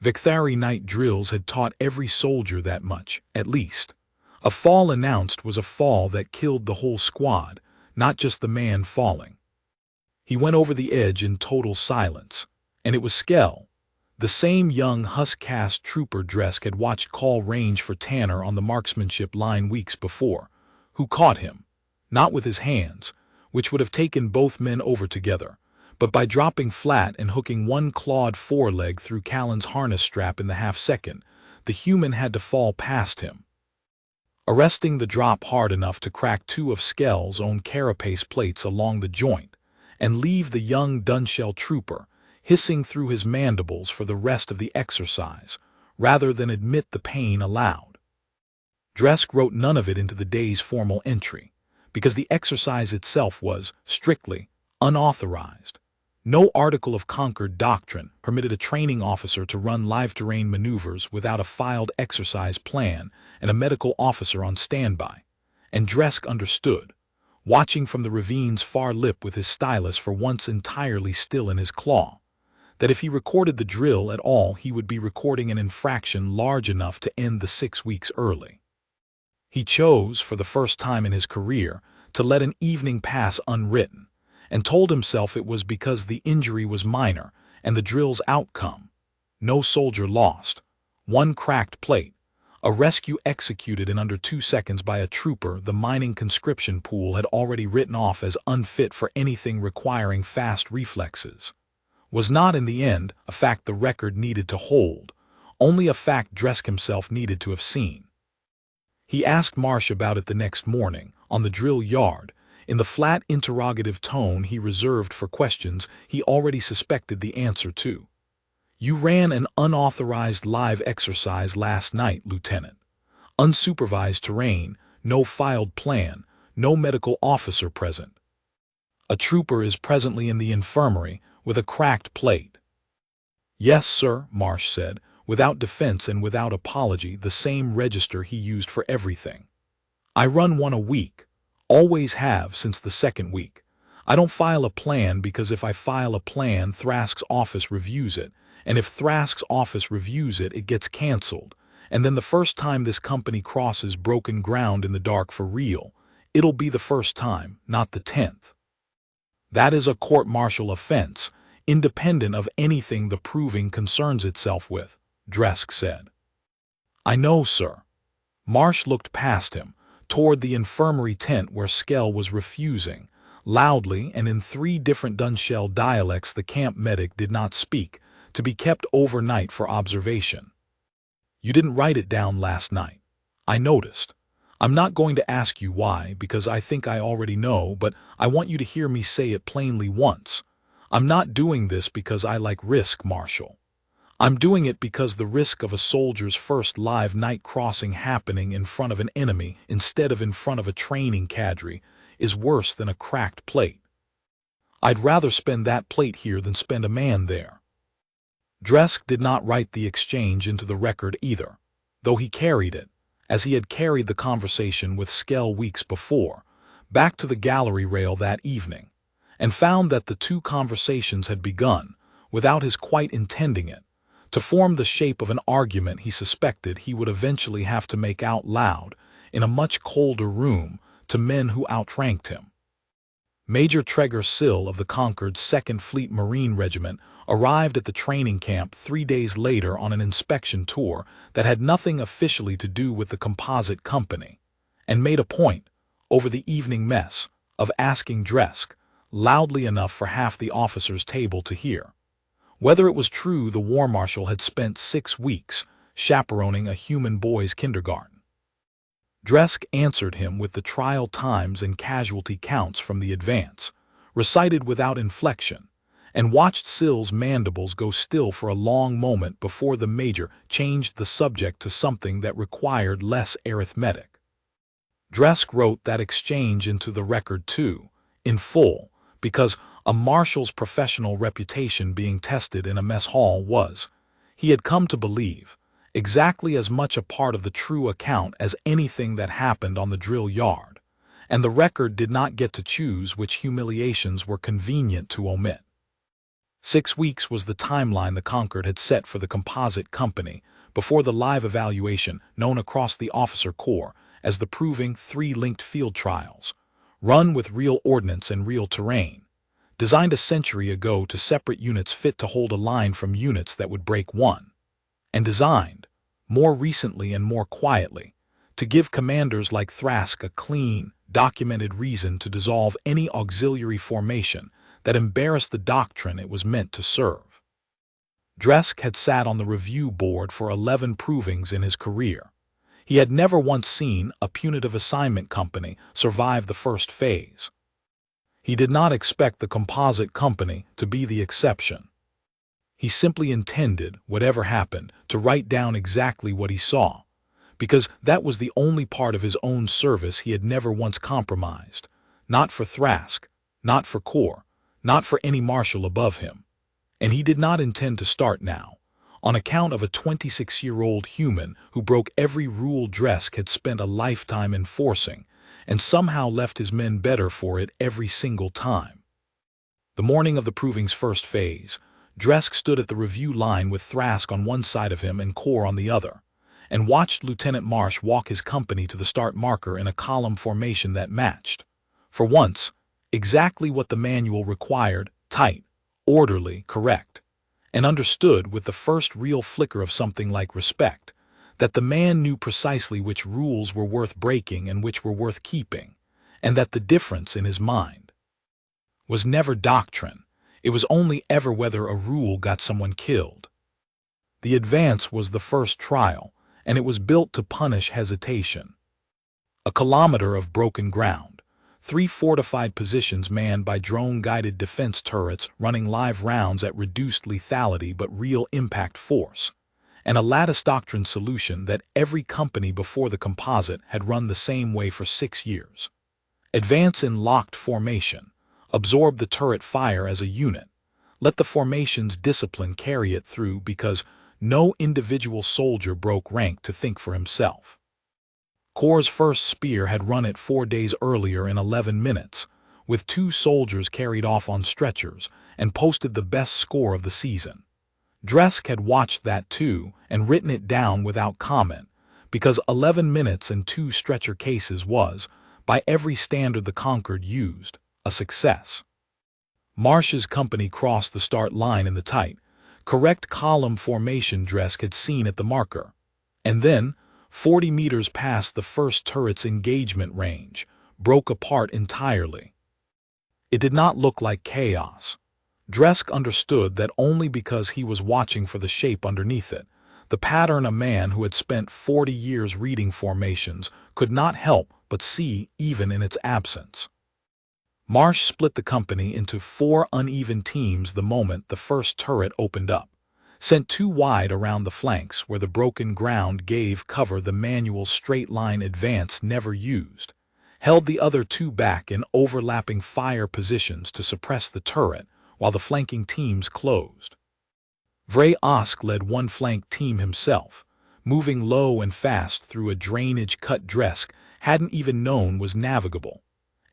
Vekthari night drills had taught every soldier that much, at least. A fall announced was a fall that killed the whole squad, not just the man falling. He went over the edge in total silence, and it was Skell, the same young caste trooper Dresk had watched call range for Tanner on the marksmanship line weeks before, who caught him, not with his hands, which would have taken both men over together, but by dropping flat and hooking one clawed foreleg through Callan's harness strap in the half-second. The human had to fall past him, arresting the drop hard enough to crack 2 of Skell's own carapace plates along the joint, and leave the young Dunshell trooper hissing through his mandibles for the rest of the exercise, rather than admit the pain aloud. Dresk wrote none of it into the day's formal entry, because the exercise itself was, strictly, unauthorized. No article of Concord doctrine permitted a training officer to run live-terrain maneuvers without a filed exercise plan and a medical officer on standby, and Dresk understood, watching from the ravine's far lip with his stylus for once entirely still in his claw, that if he recorded the drill at all he would be recording an infraction large enough to end the 6 weeks early. He chose, for the first time in his career, to let an evening pass unwritten, and told himself it was because the injury was minor and the drill's outcome. No soldier lost, 1 cracked plate, a rescue executed in under 2 seconds by a trooper the mining conscription pool had already written off as unfit for anything requiring fast reflexes, was not in the end a fact the record needed to hold, only a fact Dresk himself needed to have seen. He asked Marsh about it the next morning, on the drill yard, in the flat interrogative tone he reserved for questions he already suspected the answer to. "You ran an unauthorized live exercise last night, Lieutenant. Unsupervised terrain, no filed plan, no medical officer present. A trooper is presently in the infirmary with a cracked plate." "Yes, sir," Marsh said, without defense and without apology, the same register he used for everything. "I run one a week. Always have since the 2nd week. I don't file a plan because if I file a plan, Thrask's office reviews it, and if Thrask's office reviews it, it gets canceled, and then the first time this company crosses broken ground in the dark for real, it'll be the first time, not the 10th. That is a court-martial offense, independent of anything the proving concerns itself with," Dresk said. "I know, sir." Marsh looked past him, toward the infirmary tent where Skell was refusing, loudly and in 3 different Dunshell dialects the camp medic did not speak, to be kept overnight for observation. "You didn't write it down last night. I noticed. I'm not going to ask you why, because I think I already know, but I want you to hear me say it plainly once. I'm not doing this because I like risk, Marshal. I'm doing it because the risk of a soldier's first live night crossing happening in front of an enemy instead of in front of a training cadre is worse than a cracked plate. I'd rather spend that plate here than spend a man there." Dresk did not write the exchange into the record either, though he carried it, as he had carried the conversation with Skell weeks before, back to the gallery rail that evening, and found that the 2 conversations had begun, without his quite intending it, to form the shape of an argument he suspected he would eventually have to make out loud, in a much colder room, to men who outranked him. Major Treger Sill of the Concord's 2nd Fleet Marine Regiment arrived at the training camp 3 days later on an inspection tour that had nothing officially to do with the composite company, and made a point, over the evening mess, of asking Dresk, loudly enough for half the officers' table to hear, whether it was true the Warmarshal had spent 6 weeks chaperoning a human boys' kindergarten. Dresk answered him with the trial times and casualty counts from the advance, recited without inflection, and watched Sill's mandibles go still for a long moment before the major changed the subject to something that required less arithmetic. Dresk wrote that exchange into the record too, in full, because a marshal's professional reputation being tested in a mess hall was, he had come to believe, exactly as much a part of the true account as anything that happened on the drill yard, and the record did not get to choose which humiliations were convenient to omit. 6 weeks was the timeline the Concord had set for the composite company before the live evaluation known across the officer corps as the Proving 3 linked field trials, run with real ordnance and real terrain, designed a century ago to separate units fit to hold a line from units that would break one, and designed, more recently and more quietly, to give commanders like Thrask a clean, documented reason to dissolve any auxiliary formation that embarrassed the doctrine it was meant to serve. Dresk had sat on the review board for 11 provings in his career. He had never once seen a punitive assignment company survive the first phase. He did not expect the composite company to be the exception. He simply intended, whatever happened, to write down exactly what he saw, because that was the only part of his own service he had never once compromised, not for Thrask, not for Corps, not for any marshal above him. And he did not intend to start now, on account of a 26-year-old human who broke every rule Dresk had spent a lifetime enforcing and somehow left his men better for it every single time. The morning of the proving's first phase, Dresk stood at the review line with Thrask on one side of him and Corps on the other, and watched Lieutenant Marsh walk his company to the start marker in a column formation that matched, for once, exactly what the manual required: tight, orderly, correct, and understood with the first real flicker of something like respect that the man knew precisely which rules were worth breaking and which were worth keeping, and that the difference in his mind was never doctrine, it was only ever whether a rule got someone killed. The advance was the first trial, and it was built to punish hesitation. A kilometer of broken ground, 3 fortified positions manned by drone-guided defense turrets running live rounds at reduced lethality but real impact force, and a Lattice doctrine solution that every company before the composite had run the same way for 6 years. Advance in locked formation, absorb the turret fire as a unit, let the formation's discipline carry it through because no individual soldier broke rank to think for himself. Corps' first spear had run it 4 days earlier in 11 minutes, with 2 soldiers carried off on stretchers, and posted the best score of the season. Dresk had watched that too and written it down without comment, because 11 minutes and 2 stretcher cases was, by every standard the Concord used, a success. Marsh's company crossed the start line in the tight, correct column formation Dresk had seen at the marker, and then, 40 meters past the first turret's engagement range, broke apart entirely. It did not look like chaos. Dresk understood that only because he was watching for the shape underneath it, the pattern a man who had spent 40 years reading formations could not help but see even in its absence. Marsh split the company into 4 uneven teams the moment the first turret opened up, sent 2 wide around the flanks where the broken ground gave cover the manual straight-line advance never used, held the other 2 back in overlapping fire positions to suppress the turret while the flanking teams closed. Vray Osk led one flank team himself, moving low and fast through a drainage cut Dresk hadn't even known was navigable,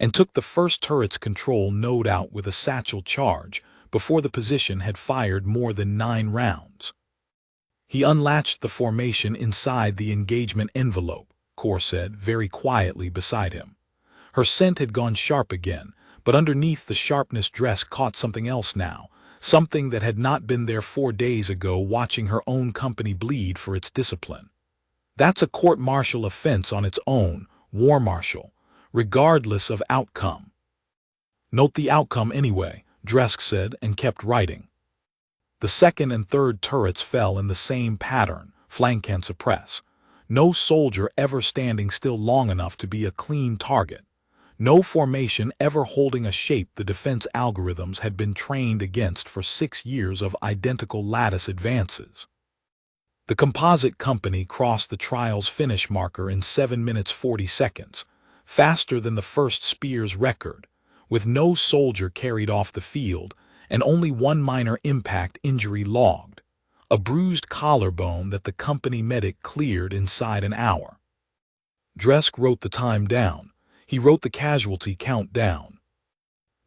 and took the first turret's control node out with a satchel charge before the position had fired more than 9 rounds. He unlatched the formation inside the engagement envelope, Corps said very quietly beside him. Her scent had gone sharp again, but underneath the sharpness Dresk caught something else now, something that had not been there 4 days ago watching her own company bleed for its discipline. That's a court-martial offense on its own, Warmarshal, regardless of outcome. Note the outcome anyway, Dresk said and kept writing. The second and third turrets fell in the same pattern, flank and suppress. No soldier ever standing still long enough to be a clean target. No formation ever holding a shape the defense algorithms had been trained against for 6 years of identical Lattice advances. The composite company crossed the trial's finish marker in 7 minutes 40 seconds, faster than the first spear's record, with no soldier carried off the field and only 1 minor impact injury logged, a bruised collarbone that the company medic cleared inside an hour. Dresk wrote the time down. He wrote the casualty count down.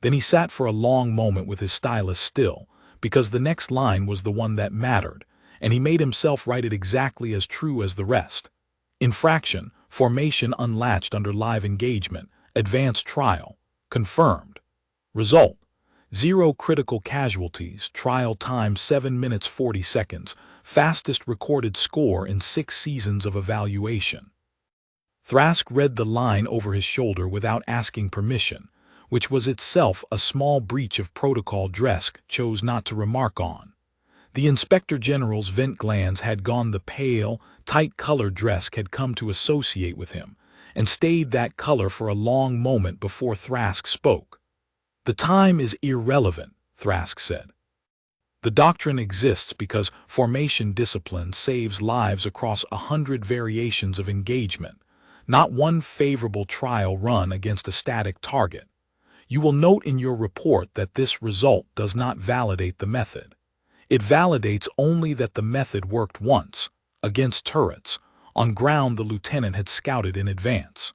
Then he sat for a long moment with his stylus still, because the next line was the one that mattered, and he made himself write it exactly as true as the rest. Infraction, formation unlatched under live engagement, advanced trial, confirmed. Result: 0 critical casualties, trial time 7 minutes 40 seconds, fastest recorded score in 6 seasons of evaluation. Thrask read the line over his shoulder without asking permission, which was itself a small breach of protocol Dresk chose not to remark on. The Inspector General's vent glands had gone the pale, tight color Dresk had come to associate with him, and stayed that color for a long moment before Thrask spoke. "The time is irrelevant," Thrask said. "The doctrine exists because formation discipline saves lives across 100 variations of engagement, not one favorable trial run against a static target. You will note in your report that this result does not validate the method. It validates only that the method worked once, against turrets, on ground the lieutenant had scouted in advance."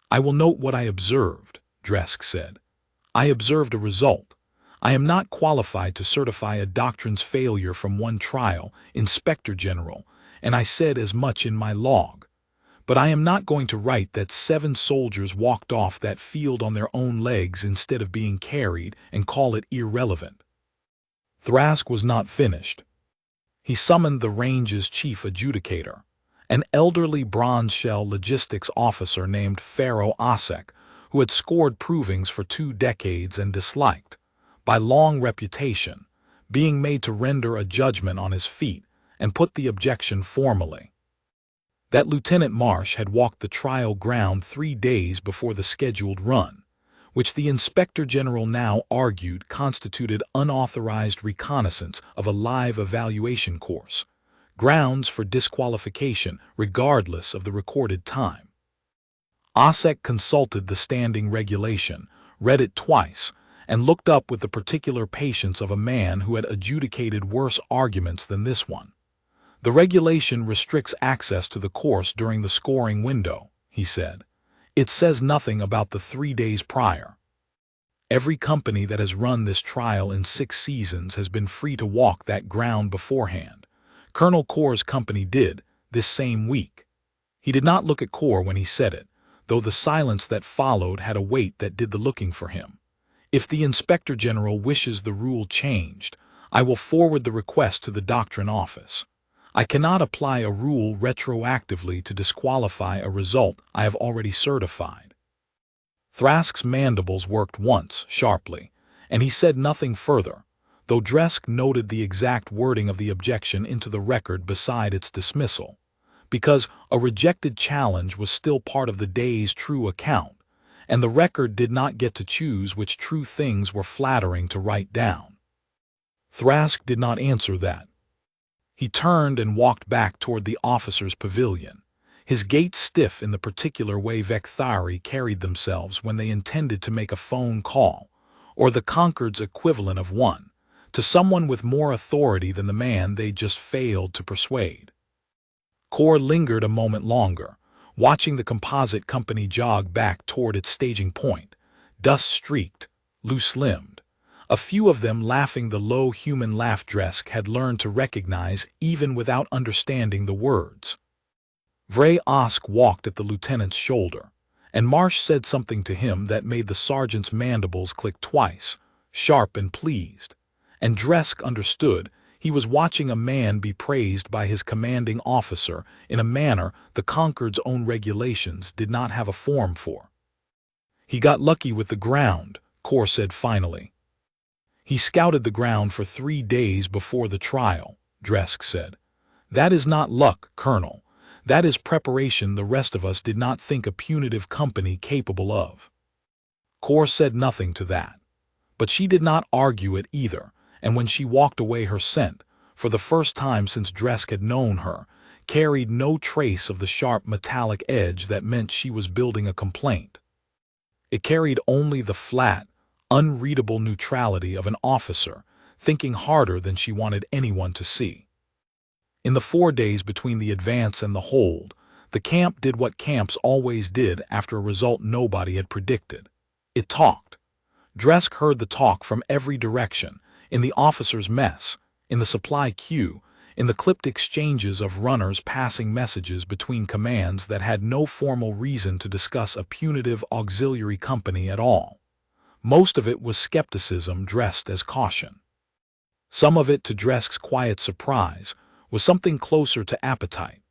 "I will note what I observed," Dresk said. "I observed a result. I am not qualified to certify a doctrine's failure from one trial, Inspector General, and I said as much in my log. But I am not going to write that 7 soldiers walked off that field on their own legs instead of being carried and call it irrelevant." Thrask was not finished. He summoned the range's chief adjudicator, an elderly bronze-shell logistics officer named Pharaoh Osek, who had scored provings for 2 decades and disliked, by long reputation, being made to render a judgment on his feet and put the objection formally. That Lieutenant Marsh had walked the trial ground 3 days before the scheduled run, which the Inspector General now argued constituted unauthorized reconnaissance of a live evaluation course, grounds for disqualification regardless of the recorded time. Osek consulted the standing regulation, read it twice, and looked up with the particular patience of a man who had adjudicated worse arguments than this one. "The regulation restricts access to the course during the scoring window," he said. "It says nothing about the 3 days prior. Every company that has run this trial in 6 seasons has been free to walk that ground beforehand. Colonel Corr's company did, this same week." He did not look at Corr when he said it, though the silence that followed had a weight that did the looking for him. "If the Inspector General wishes the rule changed, I will forward the request to the Doctrine Office. I cannot apply a rule retroactively to disqualify a result I have already certified." Thrask's mandibles worked once, sharply, and he said nothing further, though Dresk noted the exact wording of the objection into the record beside its dismissal, because a rejected challenge was still part of the day's true account, and the record did not get to choose which true things were flattering to write down. Thrask did not answer that. He turned and walked back toward the officers' pavilion, his gait stiff in the particular way Vekthari carried themselves when they intended to make a phone call, or the Concord's equivalent of one, to someone with more authority than the man they just failed to persuade. Corr lingered a moment longer, watching the composite company jog back toward its staging point, dust-streaked, loose-limbed. A few of them laughing the low human laugh Dresk had learned to recognize even without understanding the words. Vray Osk walked at the lieutenant's shoulder, and Marsh said something to him that made the sergeant's mandibles click twice, sharp and pleased, and Dresk understood he was watching a man be praised by his commanding officer in a manner the Concord's own regulations did not have a form for. "He got lucky with the ground," Corr said finally. "He scouted the ground for 3 days before the trial," Dresk said. "That is not luck, Colonel. That is preparation the rest of us did not think a punitive company capable of." Corr said nothing to that, but she did not argue it either, and when she walked away her scent, for the first time since Dresk had known her, carried no trace of the sharp metallic edge that meant she was building a complaint. It carried only the flat, unreadable neutrality of an officer thinking harder than she wanted anyone to see. In the 4 days between the advance and the hold, the camp did what camps always did after a result nobody had predicted. It talked. Dresk heard the talk from every direction, in the officers' mess, in the supply queue, in the clipped exchanges of runners passing messages between commands that had no formal reason to discuss a punitive auxiliary company at all. Most of it was skepticism dressed as caution. Some of it, to Dresk's quiet surprise, was something closer to appetite.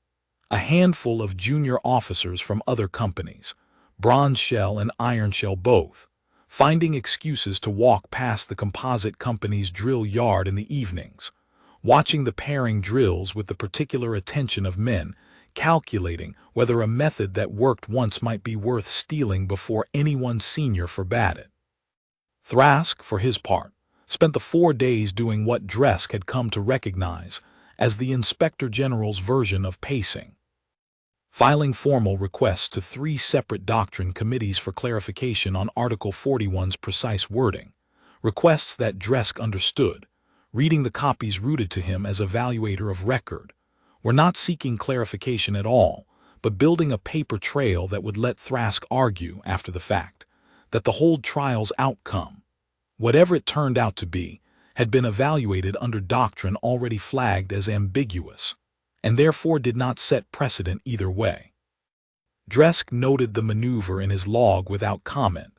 A handful of junior officers from other companies, Bronze Shell and Iron Shell both, finding excuses to walk past the composite company's drill yard in the evenings, watching the pairing drills with the particular attention of men, calculating whether a method that worked once might be worth stealing before anyone senior forbade it. Thrask, for his part, spent the 4 days doing what Dresk had come to recognize as the Inspector General's version of pacing. Filing formal requests to 3 separate doctrine committees for clarification on Article 41's precise wording, requests that Dresk understood, reading the copies routed to him as evaluator of record, were not seeking clarification at all, but building a paper trail that would let Thrask argue after the fact that the whole trial's outcome, whatever it turned out to be, had been evaluated under doctrine already flagged as ambiguous, and therefore did not set precedent either way. Dresk noted the maneuver in his log without comment,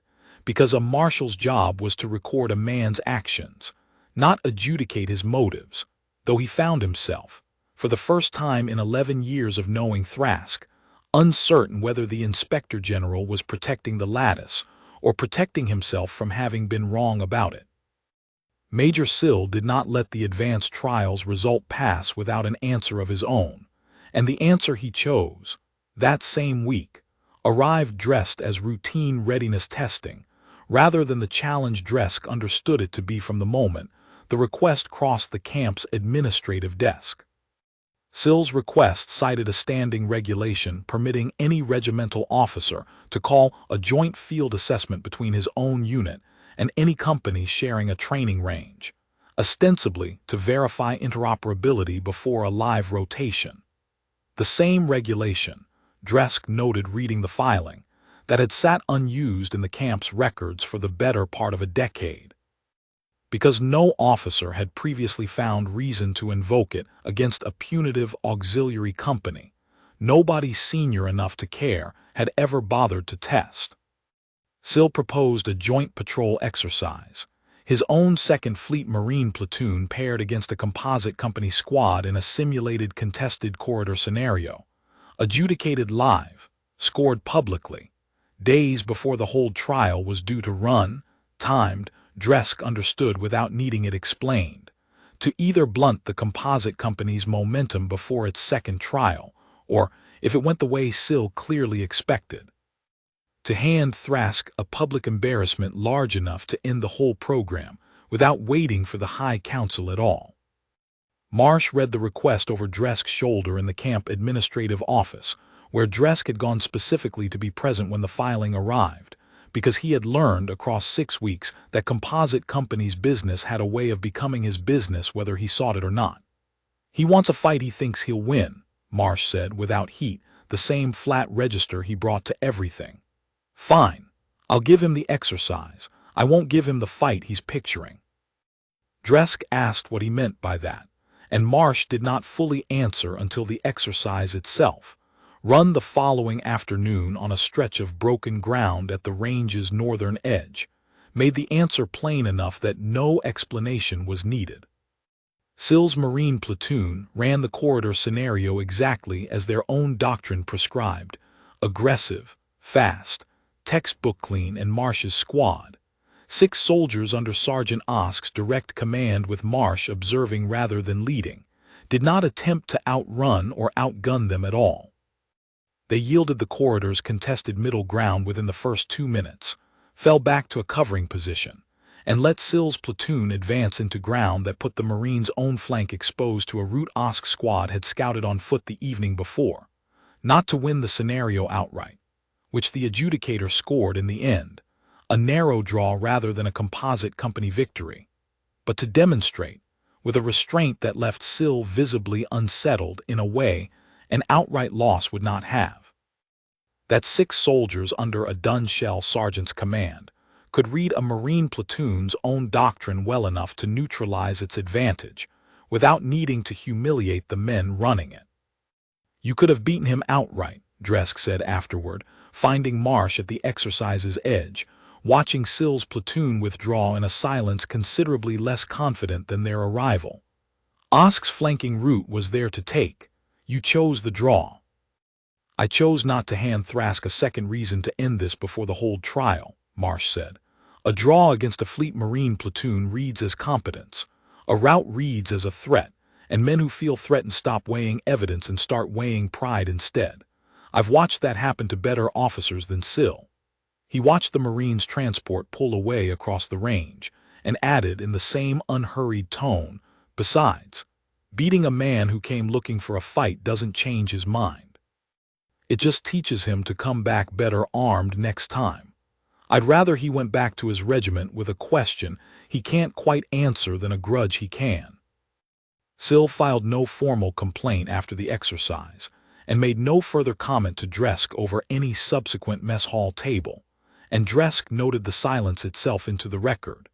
because a marshal's job was to record a man's actions, not adjudicate his motives, though he found himself, for the first time in 11 years of knowing Thrask, uncertain whether the Inspector General was protecting the Lattice or protecting himself from having been wrong about it. Major Sill did not let the advance trial's result pass without an answer of his own, and the answer he chose, that same week, arrived dressed as routine readiness testing, rather than the challenge Dresk understood it to be from the moment the request crossed the camp's administrative desk. Sill's request cited a standing regulation permitting any regimental officer to call a joint field assessment between his own unit and any company sharing a training range, ostensibly to verify interoperability before a live rotation. The same regulation, Dresk noted reading the filing, that had sat unused in the camp's records for the better part of a decade. Because no officer had previously found reason to invoke it against a punitive auxiliary company, nobody senior enough to care had ever bothered to test. Sill proposed a joint patrol exercise, his own 2nd Fleet Marine platoon paired against a composite company squad in a simulated contested corridor scenario, adjudicated live, scored publicly, days before the whole trial was due to run, timed, Dresk understood without needing it explained, to either blunt the composite company's momentum before its second trial, or, if it went the way Sill clearly expected, to hand Thrask a public embarrassment large enough to end the whole program without waiting for the High Council at all. Marsh read the request over Dresk's shoulder in the camp administrative office, where Dresk had gone specifically to be present when the filing arrived, because he had learned across 6 weeks that composite company's business had a way of becoming his business whether he sought it or not. "He wants a fight he thinks he'll win," Marsh said without heat, the same flat register he brought to everything. "Fine. I'll give him the exercise. I won't give him the fight he's picturing." Dresk asked what he meant by that, and Marsh did not fully answer until the exercise itself, run the following afternoon on a stretch of broken ground at the range's northern edge, made the answer plain enough that no explanation was needed. Sill's Marine platoon ran the corridor scenario exactly as their own doctrine prescribed, aggressive, fast, textbook clean, and Marsh's squad, 6 soldiers under Sergeant Osk's direct command with Marsh observing rather than leading, did not attempt to outrun or outgun them at all. They yielded the corridor's contested middle ground within the first 2 minutes, fell back to a covering position, and let Sill's platoon advance into ground that put the Marines' own flank exposed to a route Osk squad had scouted on foot the evening before, not to win the scenario outright, which the adjudicator scored in the end, a narrow draw rather than a composite company victory, but to demonstrate, with a restraint that left Sill visibly unsettled in a way an outright loss would not have. That 6 soldiers under a Dunshell sergeant's command could read a Marine platoon's own doctrine well enough to neutralize its advantage without needing to humiliate the men running it. You could have beaten him outright, Dresk said afterward, finding Marsh at the exercise's edge, watching Sill's platoon withdraw in a silence considerably less confident than their arrival. Osk's flanking route was there to take. You chose the draw. I chose not to hand Thrask a second reason to end this before the whole trial, Marsh said. A draw against a Fleet Marine platoon reads as competence. A rout reads as a threat, and men who feel threatened stop weighing evidence and start weighing pride instead. I've watched that happen to better officers than Sill. He watched the Marines' transport pull away across the range, and added in the same unhurried tone, besides, beating a man who came looking for a fight doesn't change his mind. It just teaches him to come back better armed next time. I'd rather he went back to his regiment with a question he can't quite answer than a grudge he can. Sill filed no formal complaint after the exercise, and made no further comment to Dresk over any subsequent mess hall table, and Dresk noted the silence itself into the record,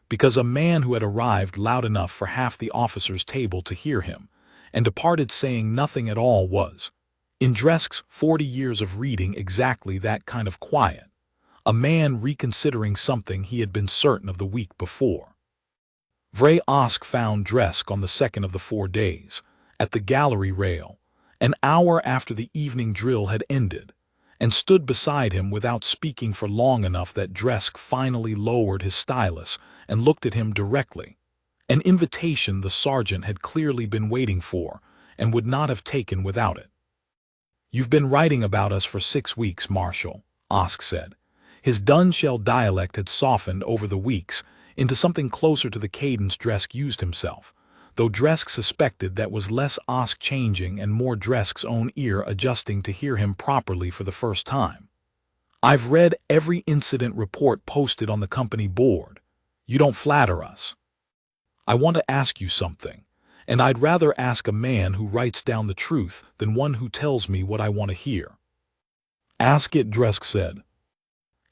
because a man who had arrived loud enough for half the officers' table to hear him, and departed saying nothing at all was, in Dresk's 40 years of reading, exactly that kind of quiet, a man reconsidering something he had been certain of the week before. Vray Osk found Dresk on the second of the 4 days, at the gallery rail, an hour after the evening drill had ended, and stood beside him without speaking for long enough that Dresk finally lowered his stylus and looked at him directly, an invitation the sergeant had clearly been waiting for and would not have taken without it. "You've been writing about us for 6 weeks, Marshal," Osk said. His Dunshell dialect had softened over the weeks into something closer to the cadence Dresk used himself, though Dresk suspected that was less Osk changing and more Dresk's own ear adjusting to hear him properly for the first time. "I've read every incident report posted on the company board. You don't flatter us. I want to ask you something, and I'd rather ask a man who writes down the truth than one who tells me what I want to hear." "Ask it," Dresk said.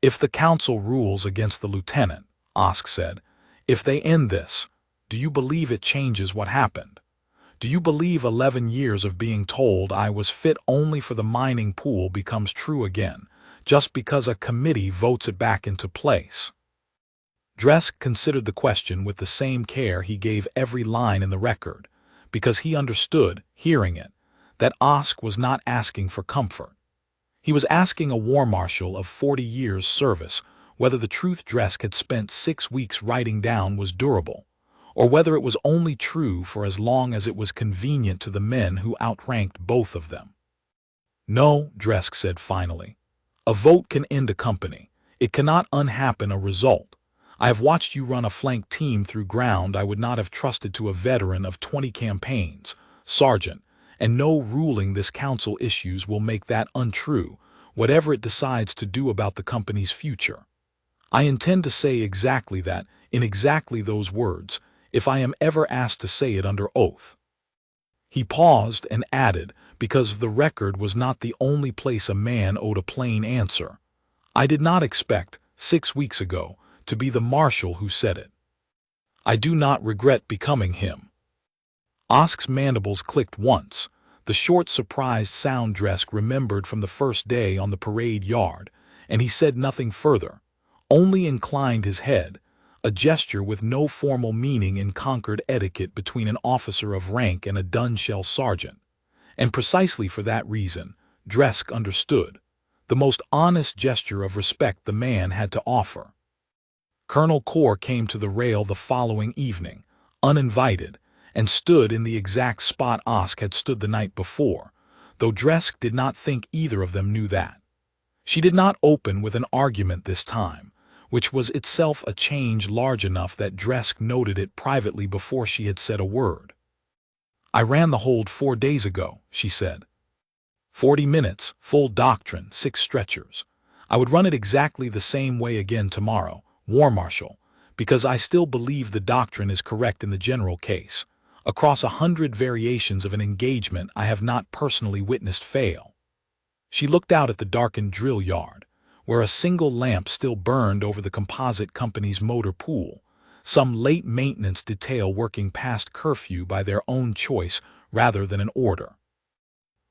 "If the council rules against the lieutenant," Osk said, "if they end this, do you believe it changes what happened? Do you believe 11 years of being told I was fit only for the mining pool becomes true again, just because a committee votes it back into place?" Dresk considered the question with the same care he gave every line in the record, because he understood, hearing it, that Osk was not asking for comfort. He was asking a war marshal of 40 years' service whether the truth Dresk had spent 6 weeks writing down was durable, or whether it was only true for as long as it was convenient to the men who outranked both of them. "No," Dresk said finally. "A vote can end a company. It cannot unhappen a result. I have watched you run a flank team through ground I would not have trusted to a veteran of 20 campaigns, Sergeant, and no ruling this council issues will make that untrue, whatever it decides to do about the company's future. I intend to say exactly that, in exactly those words, if I am ever asked to say it under oath." He paused and added, because the record was not the only place a man owed a plain answer, "I did not expect, 6 weeks ago, to be the marshal who said it. I do not regret becoming him." Osk's mandibles clicked once, the short surprised sound Dresk remembered from the first day on the parade yard, and he said nothing further, only inclined his head, a gesture with no formal meaning in Concord etiquette between an officer of rank and a Dunshell sergeant. And precisely for that reason, Dresk understood, the most honest gesture of respect the man had to offer. Colonel Corr came to the rail the following evening, uninvited, and stood in the exact spot Osk had stood the night before, though Dresk did not think either of them knew that. She did not open with an argument this time, which was itself a change large enough that Dresk noted it privately before she had said a word. "I ran the hold 4 days ago," she said. 40 minutes, full doctrine, 6 stretchers. I would run it exactly the same way again tomorrow, War Marshal, because I still believe the doctrine is correct in the general case. Across 100 variations of an engagement I have not personally witnessed fail." She looked out at the darkened drill yard, where a single lamp still burned over the composite company's motor pool, some late maintenance detail working past curfew by their own choice rather than an order.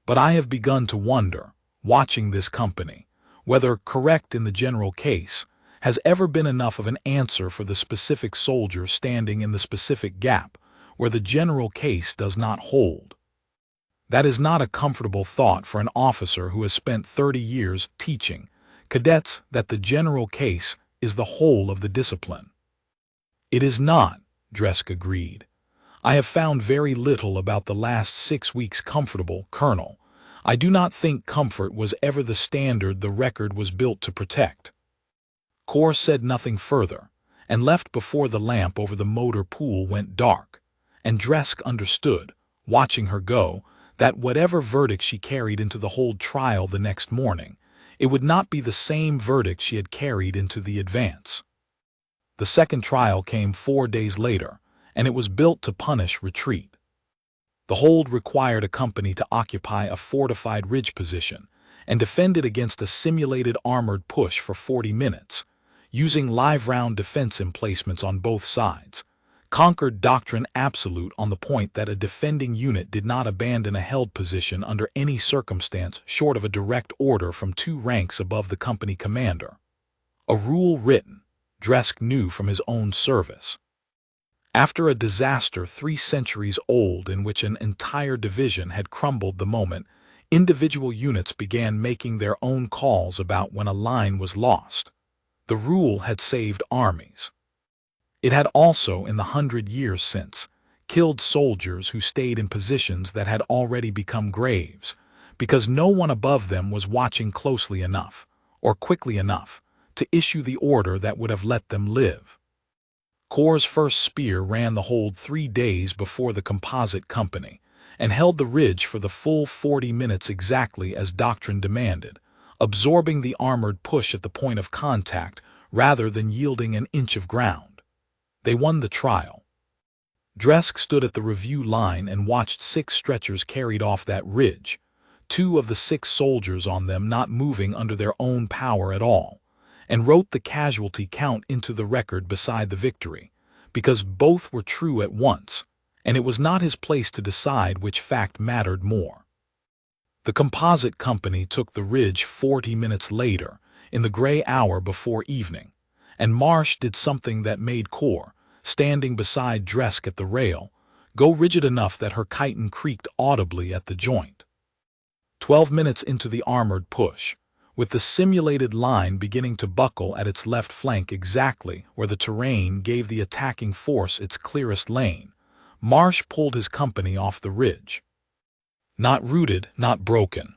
"But I have begun to wonder, watching this company, whether correct in the general case has ever been enough of an answer for the specific soldier standing in the specific gap where the general case does not hold. That is not a comfortable thought for an officer who has spent 30 years teaching cadets that the general case is the whole of the discipline." "It is not," Dresk agreed. "I have found very little about the last 6 weeks comfortable, Colonel. I do not think comfort was ever the standard the record was built to protect." Kaur said nothing further, and left before the lamp over the motor pool went dark, and Dresk understood, watching her go, that whatever verdict she carried into the whole trial the next morning, it would not be the same verdict she had carried into the advance. The second trial came 4 days later, and it was built to punish retreat. The hold required a company to occupy a fortified ridge position and defend it against a simulated armored push for 40 minutes, using live round defense emplacements on both sides. Concord doctrine absolute on the point that a defending unit did not abandon a held position under any circumstance short of a direct order from 2 ranks above the company commander. A rule written, Dresk knew from his own service. After a disaster 3 centuries old in which an entire division had crumbled the moment individual units began making their own calls about when a line was lost, the rule had saved armies. It had also, in the 100 years since, killed soldiers who stayed in positions that had already become graves, because no one above them was watching closely enough, or quickly enough, to issue the order that would have let them live. Kaur's first spear ran the hold 3 days before the composite company, and held the ridge for the full 40 minutes exactly as doctrine demanded, absorbing the armored push at the point of contact rather than yielding an inch of ground. They won the trial. Dresk stood at the review line and watched 6 stretchers carried off that ridge, 2 of the 6 soldiers on them not moving under their own power at all, and wrote the casualty count into the record beside the victory, because both were true at once, and it was not his place to decide which fact mattered more. The composite company took the ridge 40 minutes later, in the gray hour before evening, and Marsh did something that made Kaur, standing beside Dresk at the rail, go rigid enough that her chiton creaked audibly at the joint. 12 minutes into the armored push, with the simulated line beginning to buckle at its left flank exactly where the terrain gave the attacking force its clearest lane, Marsh pulled his company off the ridge. Not rooted, not broken.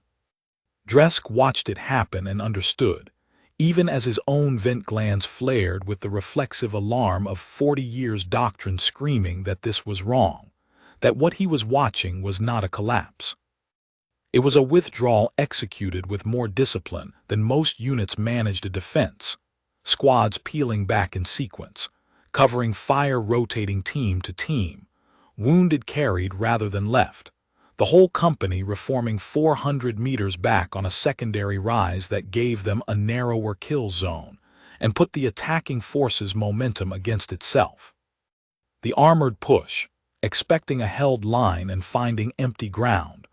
Dresk watched it happen and understood, even as his own vent glands flared with the reflexive alarm of 40 years doctrine screaming that this was wrong, that what he was watching was not a collapse. It was a withdrawal executed with more discipline than most units managed a defense, squads peeling back in sequence, covering fire rotating team to team, wounded carried rather than left, the whole company reforming 400 meters back on a secondary rise that gave them a narrower kill zone and put the attacking force's momentum against itself. The armored push, expecting a held line and finding empty ground,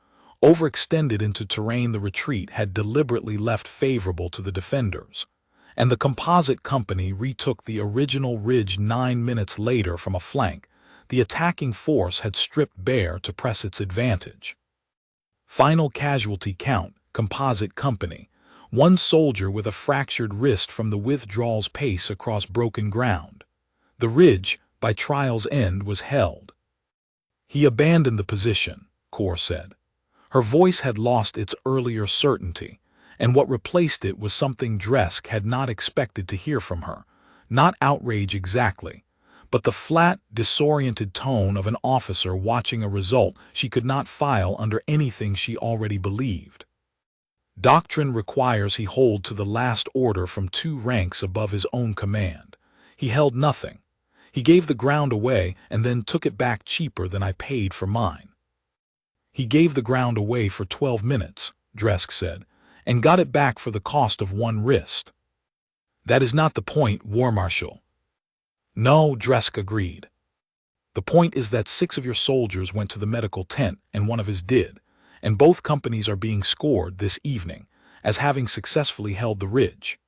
overextended into terrain the retreat had deliberately left favorable to the defenders, and the composite company retook the original ridge 9 minutes later from a flank the attacking force had stripped bare to press its advantage. Final casualty count, composite company, 1 soldier with a fractured wrist from the withdrawal's pace across broken ground. The ridge, by trial's end, was held. "He abandoned the position," Kaur said. Her voice had lost its earlier certainty, and what replaced it was something Dresk had not expected to hear from her, not outrage exactly, but the flat, disoriented tone of an officer watching a result she could not file under anything she already believed. Doctrine requires he hold to the last order from 2 ranks above his own command. He held nothing, He gave the ground away and then took it back cheaper than I paid for mine. He gave the ground away for 12 minutes, Dresk said, and got it back for the cost of one wrist. That is not the point, Warmarshal. No, Dresk agreed. The point is that 6 of your soldiers went to the medical tent and 1 of his did, and both companies are being scored this evening as having successfully held the ridge.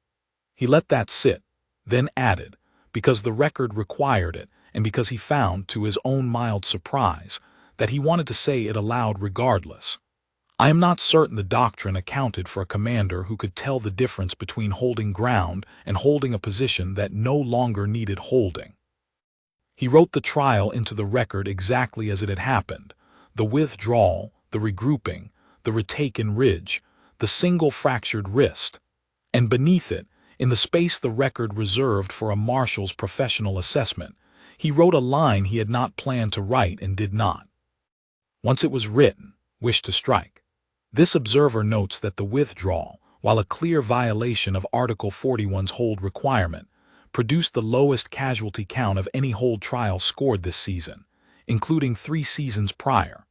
He let that sit, then added, because the record required it and because he found, to his own mild surprise, that he wanted to say it aloud regardless. I am not certain the doctrine accounted for a commander who could tell the difference between holding ground and holding a position that no longer needed holding. He wrote the trial into the record exactly as it had happened: the withdrawal, the regrouping, the retaken ridge, the single fractured wrist, and beneath it, in the space the record reserved for a marshal's professional assessment, he wrote a line he had not planned to write and did not. Once it was written, wished to strike. This observer notes that the withdrawal, while a clear violation of Article 41's hold requirement, produced the lowest casualty count of any hold trial scored this season, including 3 seasons prior.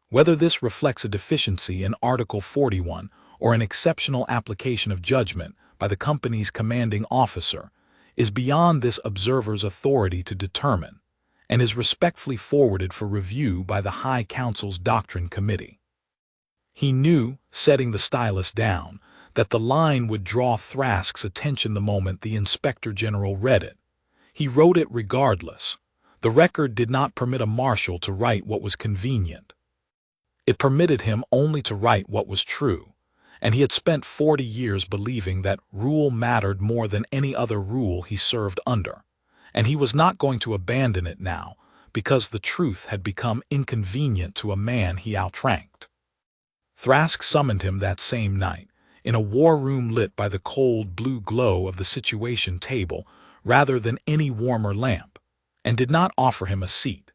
Whether this reflects a deficiency in Article 41 or an exceptional application of judgment by the company's commanding officer is beyond this observer's authority to determine, and is respectfully forwarded for review by the High Council's Doctrine Committee. He knew, setting the stylus down, that the line would draw Thrask's attention the moment the Inspector General read it. He wrote it regardless. The record did not permit a marshal to write what was convenient. It permitted him only to write what was true, and he had spent 40 years believing that rule mattered more than any other rule he served under, and he was not going to abandon it now because the truth had become inconvenient to a man he outranked. Thrask summoned him that same night, in a war room lit by the cold blue glow of the situation table rather than any warmer lamp, and did not offer him a seat.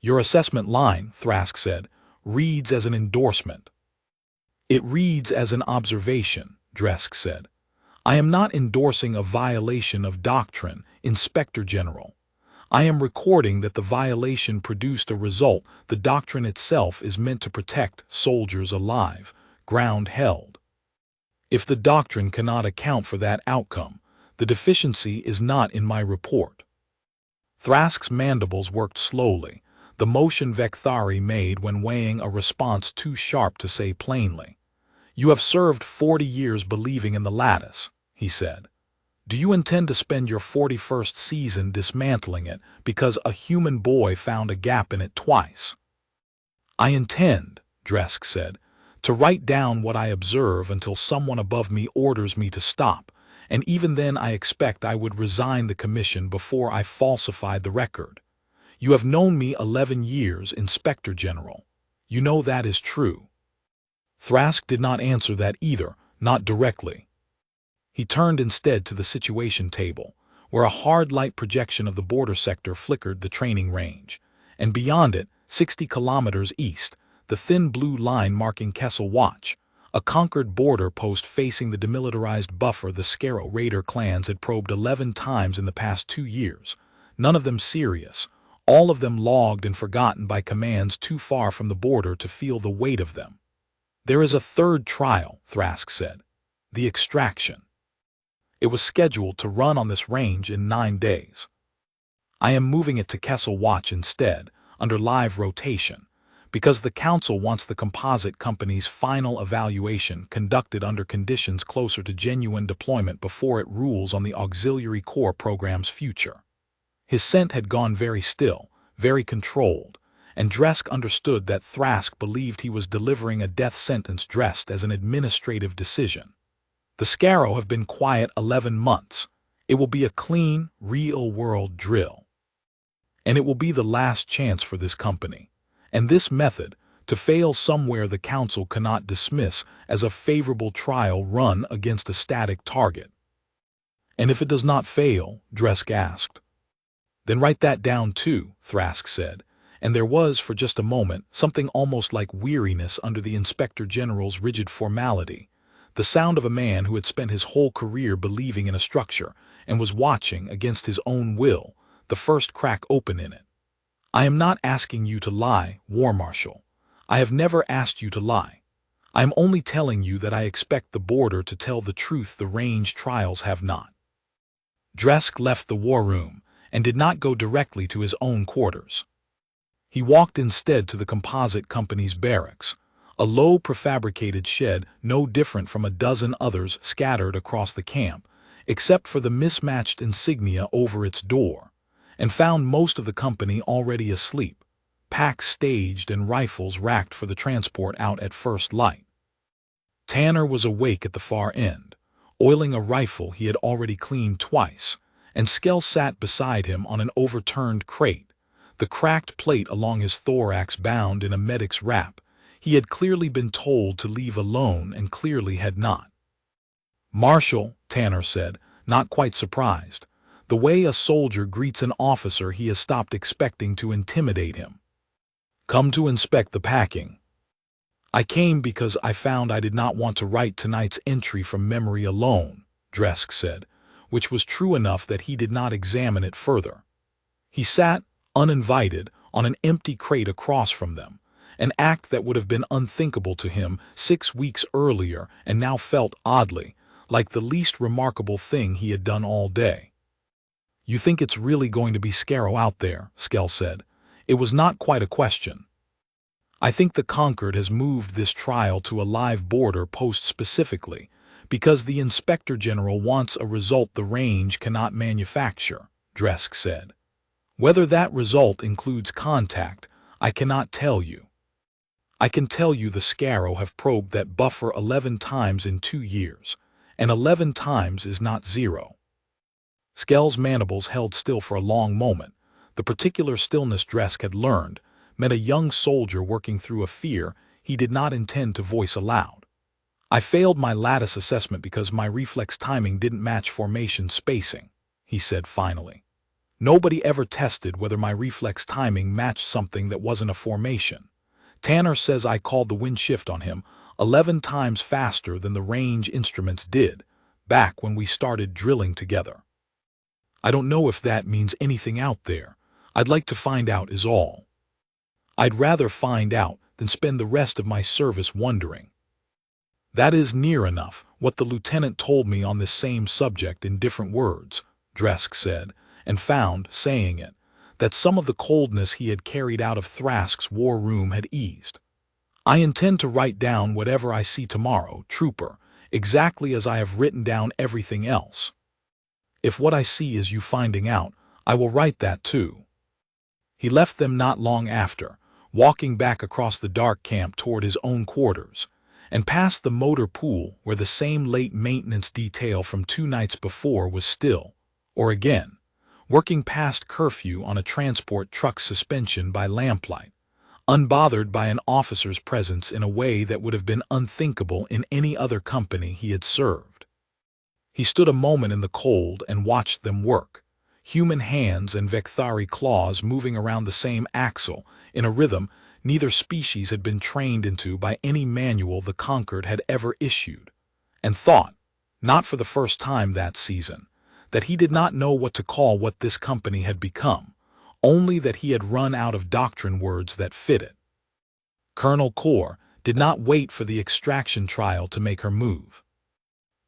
Your assessment line, Thrask said, reads as an endorsement. It reads as an observation, Dresk said. I am not endorsing a violation of doctrine, Inspector General. I am recording that the violation produced a result the doctrine itself is meant to protect: soldiers alive, ground held. If the doctrine cannot account for that outcome, the deficiency is not in my report. Thrask's mandibles worked slowly, the motion Vekthari made when weighing a response too sharp to say plainly. You have served 40 years believing in the Lattice, he said. Do you intend to spend your 41st season dismantling it because a human boy found a gap in it twice? I intend, Dresk said, to write down what I observe until someone above me orders me to stop, and even then I expect I would resign the commission before I falsified the record. You have known me 11 years, Inspector General. You know that is true. Thrask did not answer that either, not directly. He turned instead to the situation table, where a hard light projection of the border sector flickered the training range, and beyond it, 60 kilometers east, the thin blue line marking Kessel Watch, a Concord border post facing the demilitarized buffer the Scarrow Raider clans had probed 11 times in the past 2 years, none of them serious, all of them logged and forgotten by commands too far from the border to feel the weight of them. There is a third trial, Thrask said, the extraction. It was scheduled to run on this range in 9 days. I am moving it to Kessel Watch instead, under live rotation, because the Council wants the composite company's final evaluation conducted under conditions closer to genuine deployment before it rules on the Auxiliary Corps program's future. His scent had gone very still, very controlled, and Dresk understood that Thrask believed he was delivering a death sentence dressed as an administrative decision. The Scarrow have been quiet 11 months. It will be a clean, real-world drill. And it will be the last chance for this company. And this method, to fail somewhere the Council cannot dismiss as a favorable trial run against a static target. And if it does not fail, Dresk asked. Then write that down too, Thrask said, and there was, for just a moment, something almost like weariness under the Inspector General's rigid formality, the sound of a man who had spent his whole career believing in a structure and was watching, against his own will, the first crack open in it. "I am not asking you to lie, Warmarshal. I have never asked you to lie. I am only telling you that I expect the border to tell the truth the range trials have not." Dresk left the war room and did not go directly to his own quarters. He walked instead to the composite company's barracks, a low prefabricated shed no different from a dozen others scattered across the camp, except for the mismatched insignia over its door, and found most of the company already asleep, packs staged and rifles racked for the transport out at first light. Tanner was awake at the far end, oiling a rifle he had already cleaned twice, and Skell sat beside him on an overturned crate, the cracked plate along his thorax bound in a medic's wrap. He had clearly been told to leave alone and clearly had not. "Marshal," Tanner said, not quite surprised, the way a soldier greets an officer he has stopped expecting to intimidate him. "Come to inspect the packing." "I came because I found I did not want to write tonight's entry from memory alone," Dresk said, which was true enough that he did not examine it further. He sat, uninvited, on an empty crate across from them, an act that would have been unthinkable to him 6 weeks earlier and now felt oddly like the least remarkable thing he had done all day. "You think it's really going to be scaro out there?" Skell said. It was not quite a question. "I think the Concord has moved this trial to a live border post specifically because the Inspector General wants a result the range cannot manufacture," Dresk said. "Whether that result includes contact, I cannot tell you. I can tell you the Scaro have probed that buffer 11 times in 2 years, and 11 times is not 0. Skell's mandibles held still for a long moment. The particular stillness Dresk had learned meant a young soldier working through a fear he did not intend to voice aloud. "I failed my Lattice assessment because my reflex timing didn't match formation spacing," he said finally. "Nobody ever tested whether my reflex timing matched something that wasn't a formation. Tanner says I called the wind shift on him 11 times faster than the range instruments did, back when we started drilling together. I don't know if that means anything out there. I'd like to find out is all. I'd rather find out than spend the rest of my service wondering." "That is near enough what the lieutenant told me on this same subject in different words," Dresk said, and found, saying it, that some of the coldness he had carried out of Thrask's war room had eased. "I intend to write down whatever I see tomorrow, Trooper, exactly as I have written down everything else. If what I see is you finding out, I will write that too." He left them not long after, walking back across the dark camp toward his own quarters, and past the motor pool where the same late maintenance detail from 2 nights before was still, or again, working past curfew on a transport truck suspension by lamplight, unbothered by an officer's presence in a way that would have been unthinkable in any other company he had served. He stood a moment in the cold and watched them work, human hands and Vekthari claws moving around the same axle in a rhythm neither species had been trained into by any manual the Concord had ever issued, and thought, not for the first time that season, that he did not know what to call what this company had become, only that he had run out of doctrine words that fit it. Colonel Kaur did not wait for the extraction trial to make her move.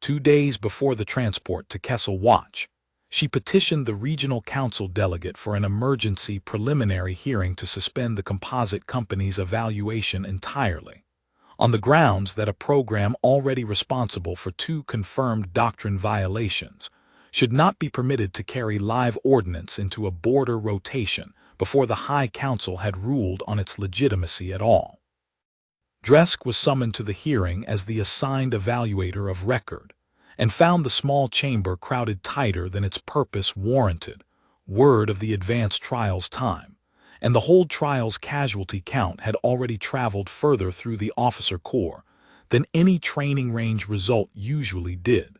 2 days before the transport to Kessel Watch, she petitioned the regional council delegate for an emergency preliminary hearing to suspend the composite company's evaluation entirely, on the grounds that a program already responsible for 2 confirmed doctrine violations should not be permitted to carry live ordnance into a border rotation before the High Council had ruled on its legitimacy at all. Dresk was summoned to the hearing as the assigned evaluator of record, and found the small chamber crowded tighter than its purpose warranted, word of the advanced trial's time, and the whole trial's casualty count had already traveled further through the officer corps than any training range result usually did.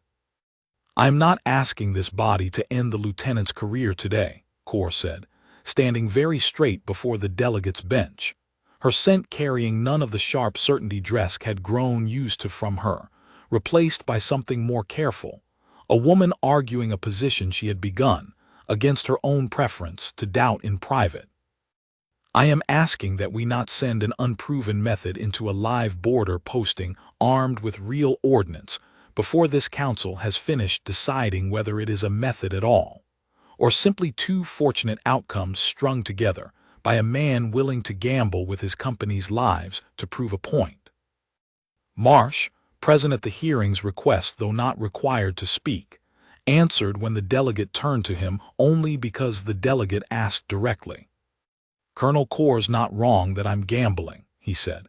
"I am not asking this body to end the lieutenant's career today," Kaur said, standing very straight before the delegate's bench, her scent carrying none of the sharp certainty Dresk had grown used to from her, replaced by something more careful, a woman arguing a position she had begun, against her own preference to doubt in private. I am asking that we not send an unproven method into a live border posting armed with real ordnance before this council has finished deciding whether it is a method at all, or simply two fortunate outcomes strung together by a man willing to gamble with his company's lives to prove a point. Marsh, present at the hearing's request though not required to speak, answered when the delegate turned to him only because the delegate asked directly. "Colonel Corr's not wrong that I'm gambling," he said.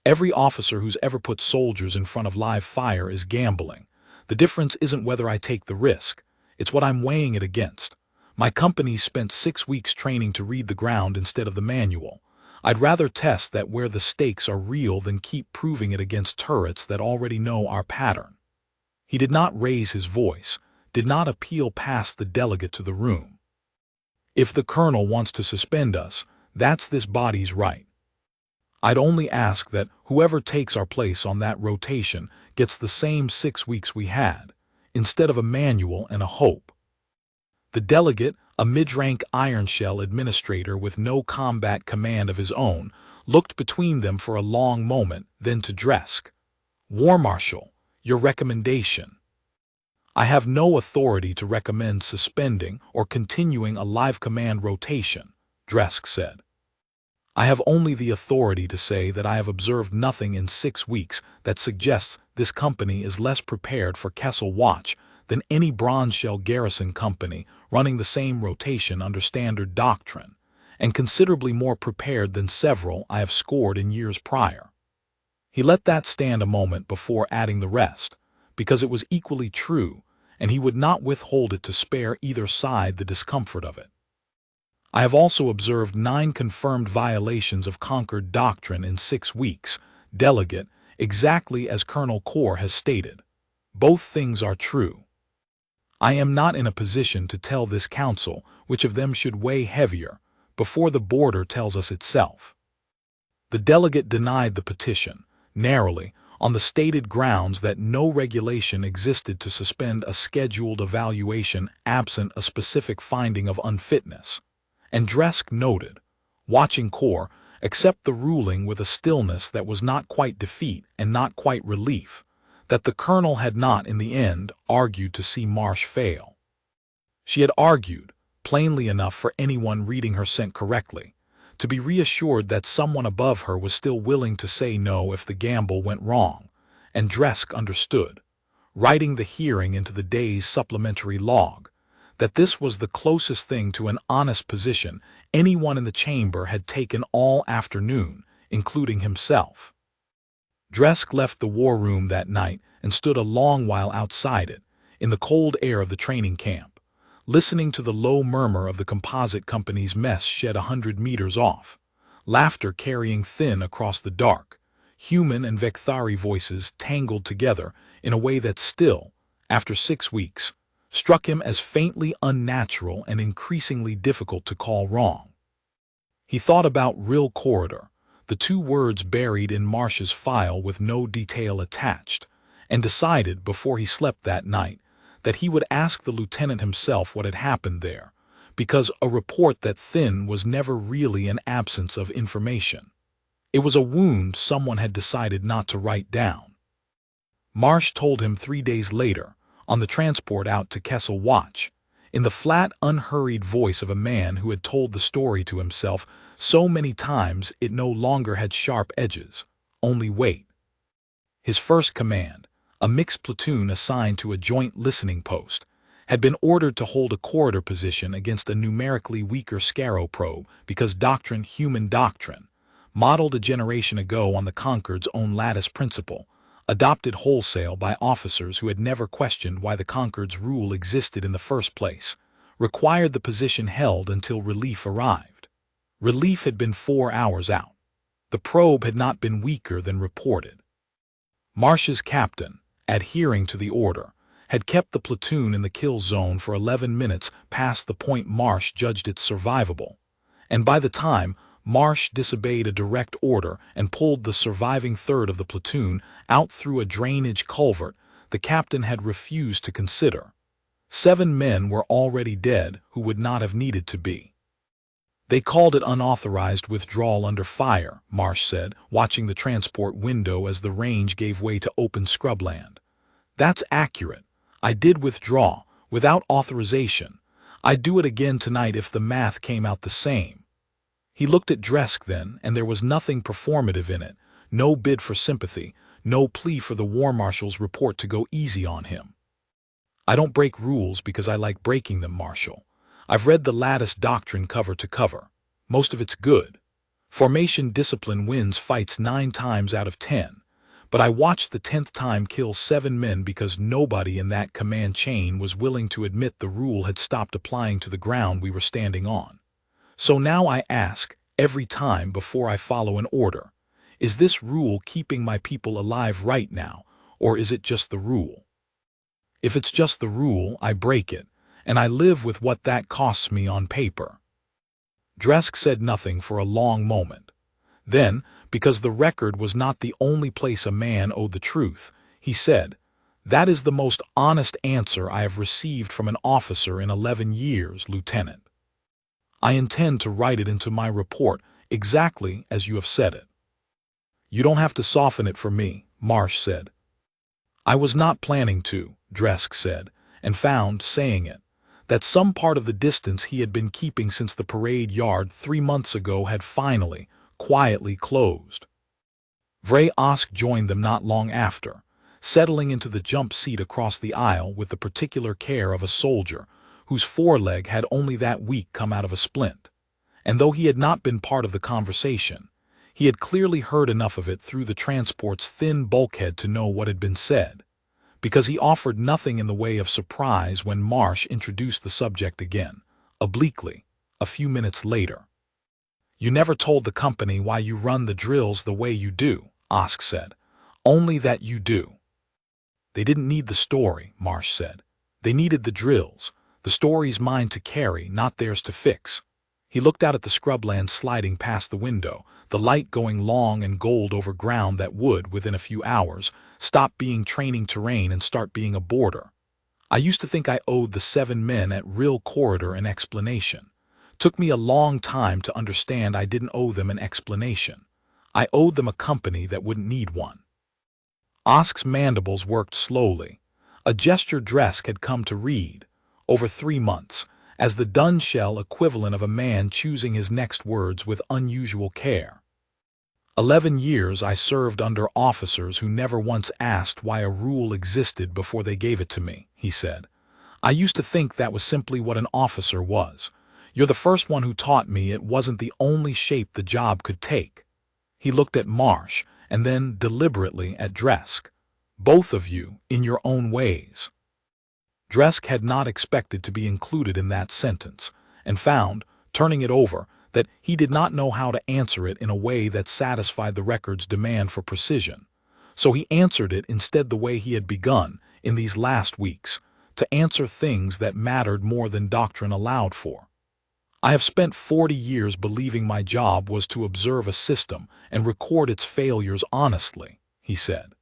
"Every officer who's ever put soldiers in front of live fire is gambling. The difference isn't whether I take the risk, it's what I'm weighing it against. My company spent 6 weeks training to read the ground instead of the manual. I'd rather test that where the stakes are real than keep proving it against turrets that already know our pattern." He did not raise his voice, did not appeal past the delegate to the room. "If the colonel wants to suspend us, that's this body's right. I'd only ask that whoever takes our place on that rotation gets the same 6 weeks we had, instead of a manual and a hope." The delegate, a mid-rank iron shell administrator with no combat command of his own, looked between them for a long moment, then to Dresk. "Warmarshal, your recommendation." "I have no authority to recommend suspending or continuing a live command rotation," Dresk said. "I have only the authority to say that I have observed nothing in 6 weeks that suggests this company is less prepared for Kessel Watch than any bronze shell garrison company running the same rotation under standard doctrine, and considerably more prepared than several I have scored in years prior." He let that stand a moment before adding the rest, because it was equally true, and he would not withhold it to spare either side the discomfort of it. "I have also observed 9 confirmed violations of Concord doctrine in 6 weeks, delegate, exactly as Colonel Corr has stated. Both things are true. I am not in a position to tell this council which of them should weigh heavier before the border tells us itself." The delegate denied the petition, narrowly, on the stated grounds that no regulation existed to suspend a scheduled evaluation absent a specific finding of unfitness. And Dresk noted, watching Corr accept the ruling with a stillness that was not quite defeat and not quite relief, that the colonel had not in the end argued to see Marsh fail. She had argued, plainly enough for anyone reading her sent correctly, to be reassured that someone above her was still willing to say no if the gamble went wrong, and Dresk understood, writing the hearing into the day's supplementary log, that this was the closest thing to an honest position anyone in the chamber had taken all afternoon, including himself. Dresk left the war room that night and stood a long while outside it, in the cold air of the training camp, listening to the low murmur of the composite company's mess shed 100 meters off, laughter carrying thin across the dark, human and Vekthari voices tangled together in a way that still, after 6 weeks, struck him as faintly unnatural and increasingly difficult to call wrong. He thought about "real corridor," the 2 words buried in Marsh's file with no detail attached, and decided before he slept that night that he would ask the lieutenant himself what had happened there, because a report that thin was never really an absence of information. It was a wound someone had decided not to write down. Marsh told him 3 days later, on the transport out to Kessel Watch, in the flat, unhurried voice of a man who had told the story to himself so many times it no longer had sharp edges, only weight. His first command, a mixed platoon assigned to a joint listening post, had been ordered to hold a corridor position against a numerically weaker Scarrow probe because doctrine, human doctrine, modeled a generation ago on the Concord's own Lattice principle, adopted wholesale by officers who had never questioned why the Concord's rule existed in the first place, required the position held until relief arrived. Relief had been 4 hours out. The probe had not been weaker than reported. Marsh's captain, adhering to the order, had kept the platoon in the kill zone for 11 minutes past the point Marsh judged it survivable, and by the time Marsh disobeyed a direct order and pulled the surviving third of the platoon out through a drainage culvert the captain had refused to consider, 7 men were already dead who would not have needed to be. They called it unauthorized withdrawal under fire, Marsh said, watching the transport window as the range gave way to open scrubland. That's accurate. I did withdraw, without authorization. I'd do it again tonight if the math came out the same. He looked at Dresk then, and there was nothing performative in it, no bid for sympathy, no plea for the Warmarshal's report to go easy on him. I don't break rules because I like breaking them, Marshal. I've read the Lattice doctrine cover to cover. Most of it's good. Formation discipline wins fights 9 times out of 10. But I watched the 10th time kill 7 men because nobody in that command chain was willing to admit the rule had stopped applying to the ground we were standing on. So now I ask, every time before I follow an order, is this rule keeping my people alive right now, or is it just the rule? If it's just the rule, I break it, and I live with what that costs me on paper. Dresk said nothing for a long moment. Then, because the record was not the only place a man owed the truth, he said, "That is the most honest answer I have received from an officer in 11 years, Lieutenant. I intend to write it into my report exactly as you have said it." "You don't have to soften it for me," Marsh said. "I was not planning to," Dresk said, and found, saying it, that some part of the distance he had been keeping since the parade yard 3 months ago had finally, quietly closed. Vray Osk joined them not long after, settling into the jump seat across the aisle with the particular care of a soldier whose foreleg had only that week come out of a splint. And though he had not been part of the conversation, he had clearly heard enough of it through the transport's thin bulkhead to know what had been said, because he offered nothing in the way of surprise when Marsh introduced the subject again, obliquely, a few minutes later. "You never told the company why you run the drills the way you do," Osk said. "Only that you do." "They didn't need the story," Marsh said. "They needed the drills. The story's mine to carry, not theirs to fix." He looked out at the scrubland sliding past the window, the light going long and gold over ground that would, within a few hours, stop being training terrain and start being a border. "I used to think I owed the 7 men at Rill Corridor an explanation. Took me a long time to understand I didn't owe them an explanation. I owed them a company that wouldn't need one." Osk's mandibles worked slowly, a gesture Dresk had come to read, over 3 months, as the dun-shell equivalent of a man choosing his next words with unusual care. 11 years I served under officers who never once asked why a rule existed before they gave it to me, he said. "I used to think that was simply what an officer was. You're the first one who taught me it wasn't the only shape the job could take." He looked at Marsh, and then deliberately at Dresk. "Both of you, in your own ways." Dresk had not expected to be included in that sentence, and found, turning it over, that he did not know how to answer it in a way that satisfied the record's demand for precision. So he answered it instead the way he had begun, in these last weeks, to answer things that mattered more than doctrine allowed for. "I have spent 40 years believing my job was to observe a system and record its failures honestly," he said.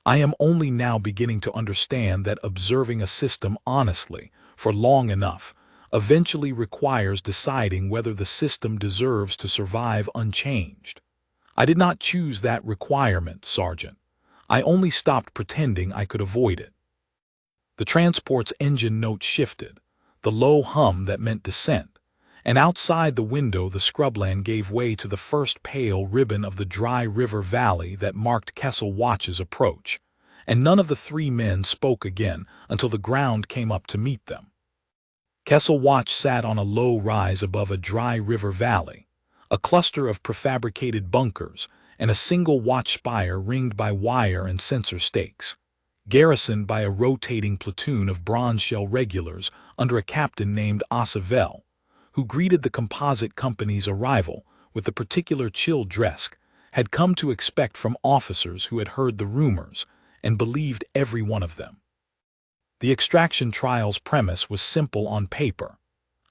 "I am only now beginning to understand that observing a system honestly, for long enough, eventually requires deciding whether the system deserves to survive unchanged. I did not choose that requirement, Sergeant. I only stopped pretending I could avoid it." The transport's engine note shifted, the low hum that meant descent, and outside the window the scrubland gave way to the first pale ribbon of the dry river valley that marked Kessel Watch's approach, and none of the 3 men spoke again until the ground came up to meet them. Kessel Watch sat on a low rise above a dry river valley, a cluster of prefabricated bunkers, and a single watch spire ringed by wire and sensor stakes, garrisoned by a rotating platoon of bronze shell regulars under a captain named Ossavel, who greeted the composite company's arrival with the particular chill Dresk had come to expect from officers who had heard the rumors and believed every one of them. The extraction trial's premise was simple on paper.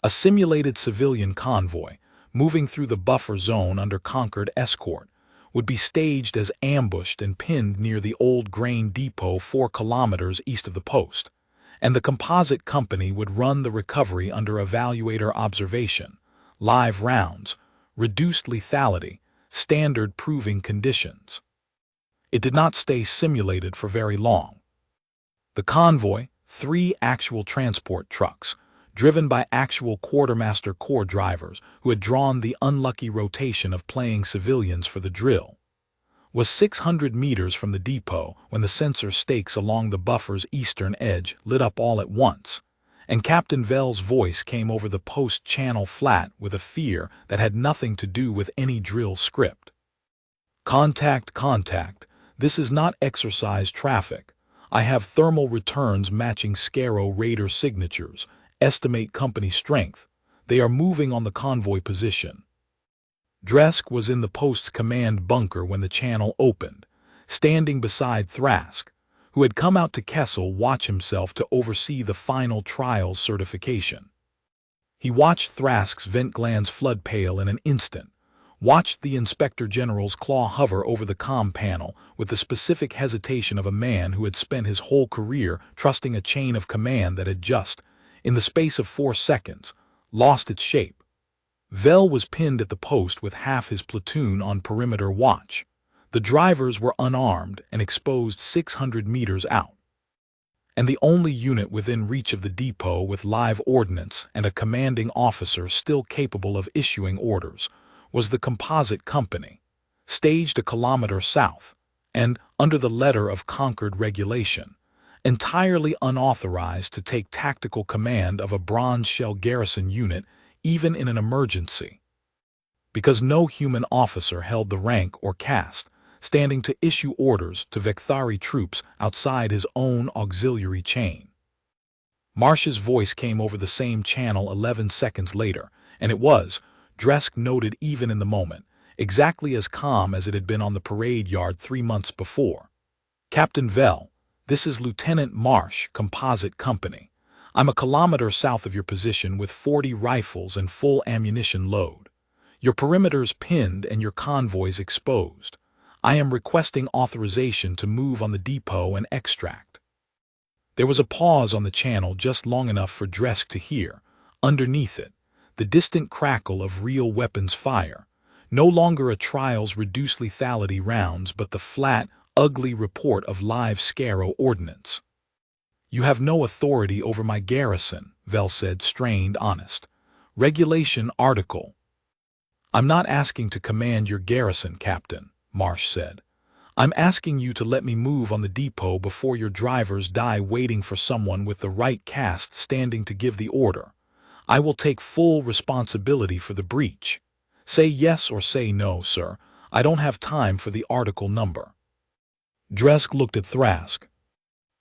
A simulated civilian convoy, moving through the buffer zone under Concord escort, would be staged as ambushed and pinned near the old grain depot 4 kilometers east of the post, and the composite company would run the recovery under evaluator observation, live rounds, reduced lethality, standard proving conditions. It did not stay simulated for very long. The convoy, 3 actual transport trucks, driven by actual quartermaster corps drivers who had drawn the unlucky rotation of playing civilians for the drill, was 600 meters from the depot when the sensor stakes along the buffer's eastern edge lit up all at once, and Captain Vell's voice came over the post-channel flat with a fear that had nothing to do with any drill script. Contact, contact. This is not exercise traffic. I have thermal returns matching Scarrow Raider signatures. Estimate company strength. They are moving on the convoy position. Dresk was in the post's command bunker when the channel opened, standing beside Thrask, who had come out to Kessel Watch himself to oversee the final trials certification. He watched Thrask's vent glands flood pale in an instant, watched the Inspector General's claw hover over the comm panel with the specific hesitation of a man who had spent his whole career trusting a chain of command that had just, in the space of 4 seconds, lost its shape. Vell was pinned at the post with half his platoon on perimeter watch. The drivers were unarmed and exposed 600 meters out. And the only unit within reach of the depot with live ordnance and a commanding officer still capable of issuing orders was the composite company, staged a kilometer south, and, under the letter of Concord regulation, entirely unauthorized to take tactical command of a bronze shell garrison unit even in an emergency, because no human officer held the rank or caste standing to issue orders to Vekthari troops outside his own auxiliary chain. Marsh's voice came over the same channel 11 seconds later, and it was, Dresk noted even in the moment, exactly as calm as it had been on the parade yard 3 months before. Captain Vell, this is Lieutenant Marsh, Composite Company. I'm a kilometer south of your position with 40 rifles and full ammunition load. Your perimeters pinned and your convoys exposed. I am requesting authorization to move on the depot and extract. There was a pause on the channel just long enough for Dresk to hear, underneath it, the distant crackle of real weapons fire, no longer a trial's reduced lethality rounds but the flat, ugly report of live Scarrow ordnance. You have no authority over my garrison, Vell said, strained honest. Regulation article. I'm not asking to command your garrison, Captain, Marsh said. I'm asking you to let me move on the depot before your drivers die waiting for someone with the right caste standing to give the order. I will take full responsibility for the breach. Say yes or say no, sir. I don't have time for the article number. Dresk looked at Thrask.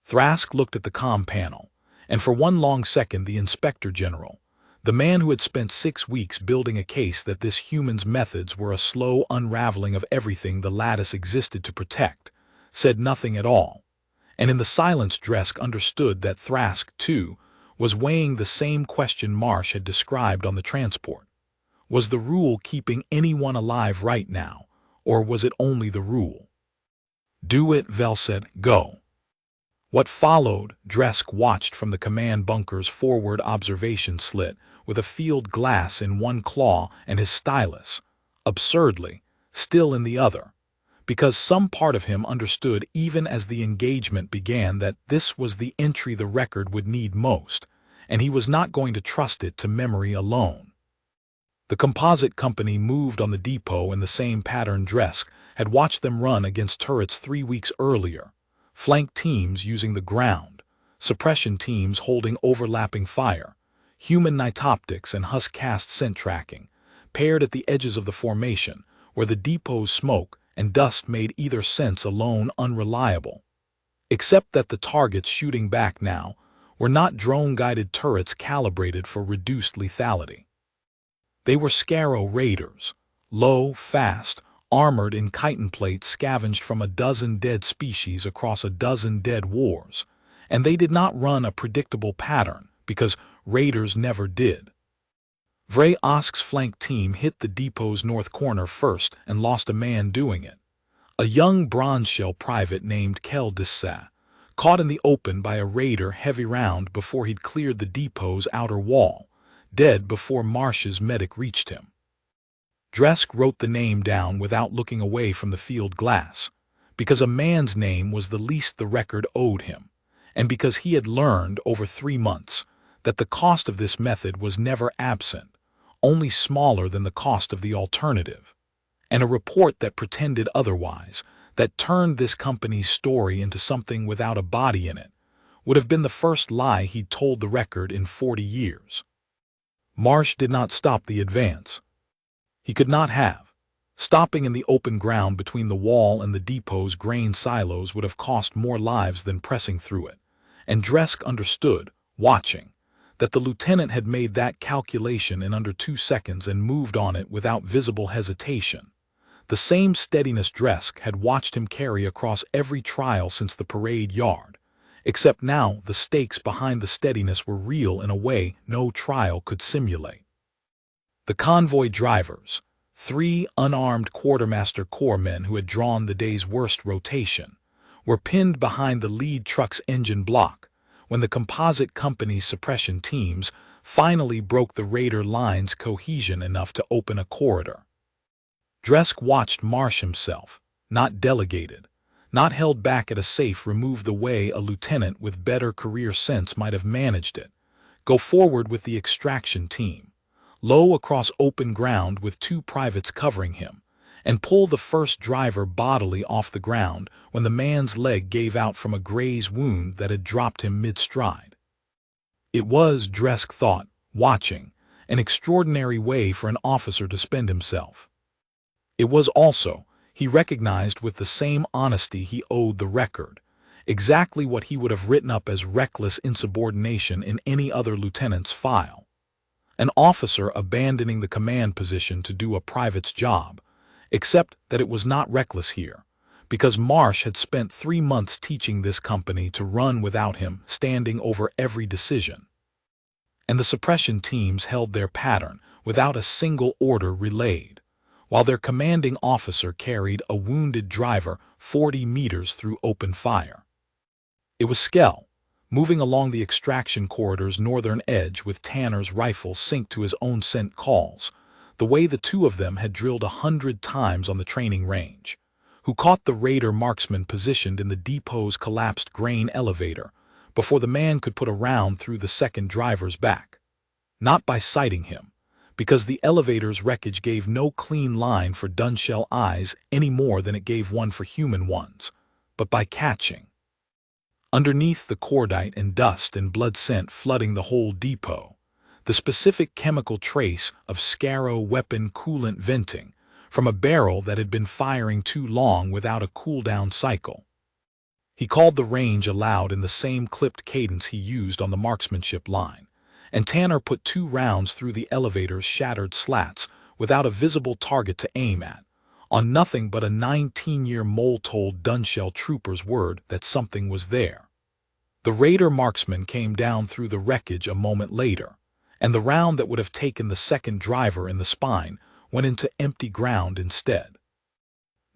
Thrask looked at the comm panel, and for one long second the Inspector General, the man who had spent 6 weeks building a case that this human's methods were a slow unraveling of everything the Lattice existed to protect, said nothing at all. And in the silence Dresk understood that Thrask, too, was weighing the same question Marsh had described on the transport. Was the rule keeping anyone alive right now, or was it only the rule? Do it, Vell said. Go. What followed, Dresk watched from the command bunker's forward observation slit with a field glass in one claw and his stylus, absurdly, still in the other, because some part of him understood even as the engagement began that this was the entry the record would need most, and he was not going to trust it to memory alone. The composite company moved on the depot in the same pattern Dresk had watched them run against turrets 3 weeks earlier, flank teams using the ground, suppression teams holding overlapping fire, human nitoptics and Hus caste scent tracking, paired at the edges of the formation, where the depot's smoke and dust made either sense alone unreliable. Except that the targets shooting back now were not drone-guided turrets calibrated for reduced lethality. They were Scarrow Raiders, low, fast, armored in chitin plates scavenged from a dozen dead species across a dozen dead wars, and they did not run a predictable pattern because Raiders never did. Vray Osk's flank team hit the depot's north corner first and lost a man doing it. A young bronze shell private named Kel Dissa, caught in the open by a raider heavy round before he'd cleared the depot's outer wall, dead before Marsh's medic reached him. Dresk wrote the name down without looking away from the field glass, because a man's name was the least the record owed him, and because he had learned over 3 months that the cost of this method was never absent, only smaller than the cost of the alternative, and a report that pretended otherwise, that turned this company's story into something without a body in it, would have been the first lie he'd told the record in 40 years. Marsh did not stop the advance. He could not have. Stopping in the open ground between the wall and the depot's grain silos would have cost more lives than pressing through it, and Dresk understood, watching, that the lieutenant had made that calculation in under 2 seconds and moved on it without visible hesitation. The same steadiness Dresk had watched him carry across every trial since the parade yard, except now the stakes behind the steadiness were real in a way no trial could simulate. The convoy drivers, 3 unarmed quartermaster corps men who had drawn the day's worst rotation, were pinned behind the lead truck's engine block when the composite company's suppression teams finally broke the raider line's cohesion enough to open a corridor. Dresk watched Marsh himself, not delegated, not held back at a safe remove the way a lieutenant with better career sense might have managed it, go forward with the extraction team, low across open ground with 2 privates covering him, and pull the first driver bodily off the ground when the man's leg gave out from a graze wound that had dropped him mid-stride. It was, Dresk thought, watching, an extraordinary way for an officer to spend himself. It was also, he recognized with the same honesty he owed the record, exactly what he would have written up as reckless insubordination in any other lieutenant's file. An officer abandoning the command position to do a private's job, except that it was not reckless here, because Marsh had spent 3 months teaching this company to run without him standing over every decision. And the suppression teams held their pattern without a single order relayed, while their commanding officer carried a wounded driver 40 meters through open fire. It was Skell, moving along the extraction corridor's northern edge with Tanner's rifle synced to his own scent calls, the way the 2 of them had drilled 100 times on the training range, who caught the raider marksman positioned in the depot's collapsed grain elevator before the man could put a round through the second driver's back. Not by sighting him, because the elevator's wreckage gave no clean line for Dunshell eyes any more than it gave one for human ones, but by catching. Underneath the cordite and dust and blood scent flooding the whole depot, the specific chemical trace of Scarrow weapon coolant venting from a barrel that had been firing too long without a cool-down cycle. He called the range aloud in the same clipped cadence he used on the marksmanship line, and Tanner put 2 rounds through the elevator's shattered slats without a visible target to aim at, on nothing but a 19-year mole-told Dunshell trooper's word that something was there. The raider marksman came down through the wreckage a moment later, and the round that would have taken the second driver in the spine went into empty ground instead.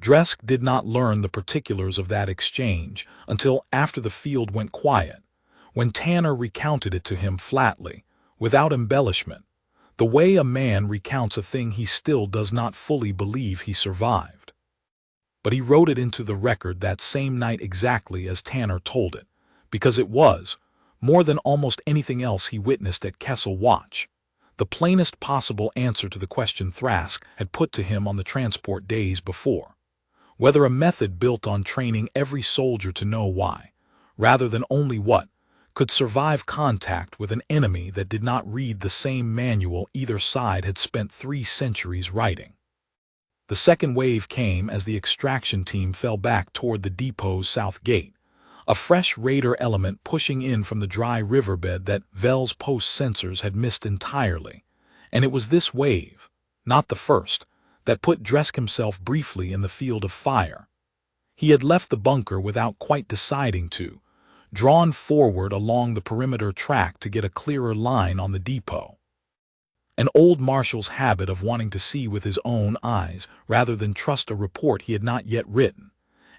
Dresk did not learn the particulars of that exchange until after the field went quiet, when Tanner recounted it to him flatly, without embellishment, the way a man recounts a thing he still does not fully believe he survived. But he wrote it into the record that same night exactly as Tanner told it, because it was, more than almost anything else he witnessed at Kessel Watch, the plainest possible answer to the question Thrask had put to him on the transport days before, whether a method built on training every soldier to know why, rather than only what, could survive contact with an enemy that did not read the same manual either side had spent 3 centuries writing. The second wave came as the extraction team fell back toward the depot's south gate, a fresh raider element pushing in from the dry riverbed that Vel's post sensors had missed entirely, and it was this wave, not the first, that put Dresk himself briefly in the field of fire. He had left the bunker without quite deciding to, drawn forward along the perimeter track to get a clearer line on the depot. An old marshal's habit of wanting to see with his own eyes rather than trust a report he had not yet written,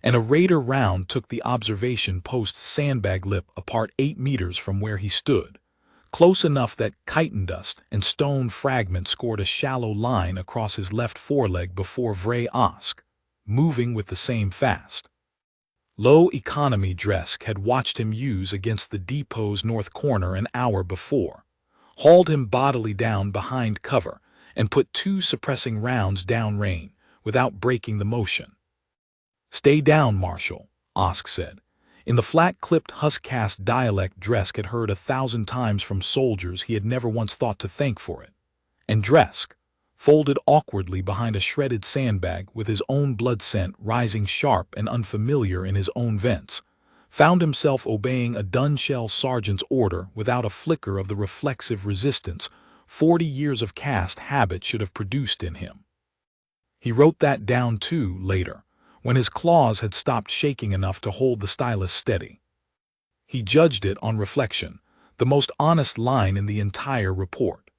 and a raider round took the observation post's sandbag lip apart 8 meters from where he stood, close enough that chitin dust and stone fragments scored a shallow line across his left foreleg before Vray Osk, moving with the same fast. Low-economy Dresk had watched him use against the depot's north corner an hour before, hauled him bodily down behind cover, and put 2 suppressing rounds downrange without breaking the motion. "Stay down, Marshal," Osk said, in the flat-clipped Huscast dialect Dresk had heard 1,000 times from soldiers he had never once thought to thank for it. And Dresk, folded awkwardly behind a shredded sandbag with his own blood scent rising sharp and unfamiliar in his own vents, found himself obeying a Dunshell sergeant's order without a flicker of the reflexive resistance 40 years of caste habit should have produced in him. He wrote that down too later, when his claws had stopped shaking enough to hold the stylus steady. He judged it on reflection, the most honest line in the entire report.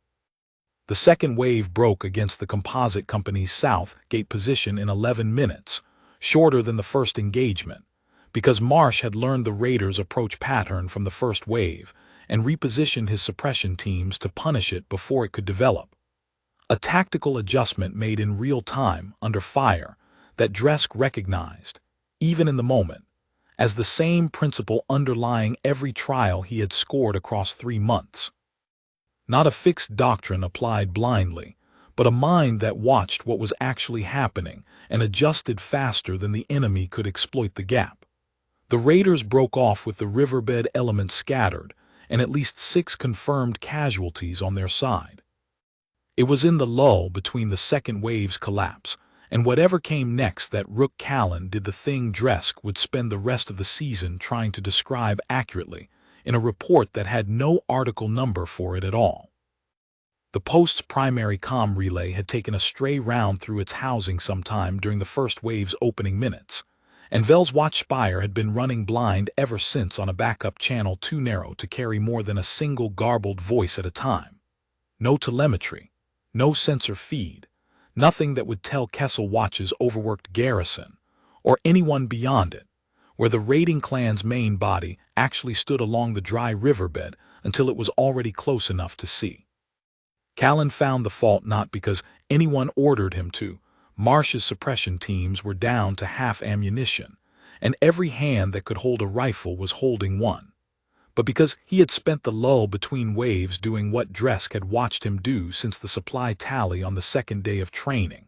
The second wave broke against the composite company's south gate position in 11 minutes, shorter than the first engagement, because Marsh had learned the raiders' approach pattern from the first wave and repositioned his suppression teams to punish it before it could develop. A tactical adjustment made in real time under fire that Dresk recognized, even in the moment, as the same principle underlying every trial he had scored across 3 months. Not a fixed doctrine applied blindly, but a mind that watched what was actually happening and adjusted faster than the enemy could exploit the gap. The raiders broke off with the riverbed element scattered, and at least 6 confirmed casualties on their side. It was in the lull between the second wave's collapse and whatever came next that Rook Callan did the thing Dresk would spend the rest of the season trying to describe accurately in a report that had no article number for it at all. The Post's primary comm relay had taken a stray round through its housing sometime during the first wave's opening minutes, and Vel's watch spire had been running blind ever since on a backup channel too narrow to carry more than a single garbled voice at a time. No telemetry, no sensor feed, nothing that would tell Kessel Watch's overworked garrison, or anyone beyond it, where the raiding clan's main body actually stood along the dry riverbed until it was already close enough to see. Callan found the fault not because anyone ordered him to. Marsh's suppression teams were down to half ammunition, and every hand that could hold a rifle was holding one, but because he had spent the lull between waves doing what Dresk had watched him do since the supply tally on the second day of training,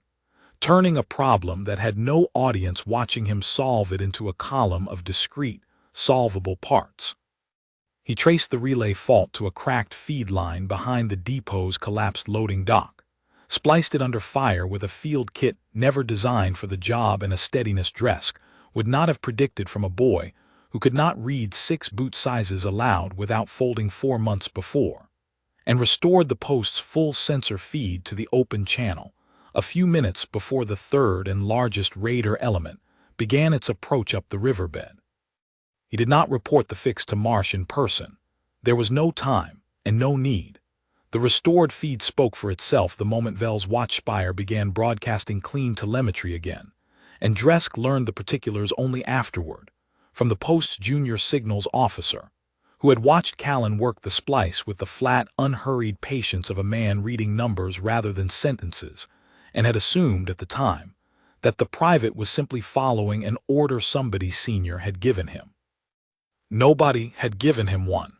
turning a problem that had no audience watching him solve it into a column of discrete, solvable parts. He traced the relay fault to a cracked feed line behind the depot's collapsed loading dock, spliced it under fire with a field kit never designed for the job and a steadiness Dresk would not have predicted from a boy who could not read 6 boot sizes aloud without folding 4 months before, and restored the Post's full sensor feed to the open channel a few minutes before the third and largest raider element began its approach up the riverbed. He did not report the fix to Marsh in person. There was no time and no need. The restored feed spoke for itself the moment Vel's watch spire began broadcasting clean telemetry again, and Dresk learned the particulars only afterward, from the Post's junior signals officer, who had watched Callan work the splice with the flat, unhurried patience of a man reading numbers rather than sentences, and had assumed at the time that the private was simply following an order somebody senior had given him. Nobody had given him one.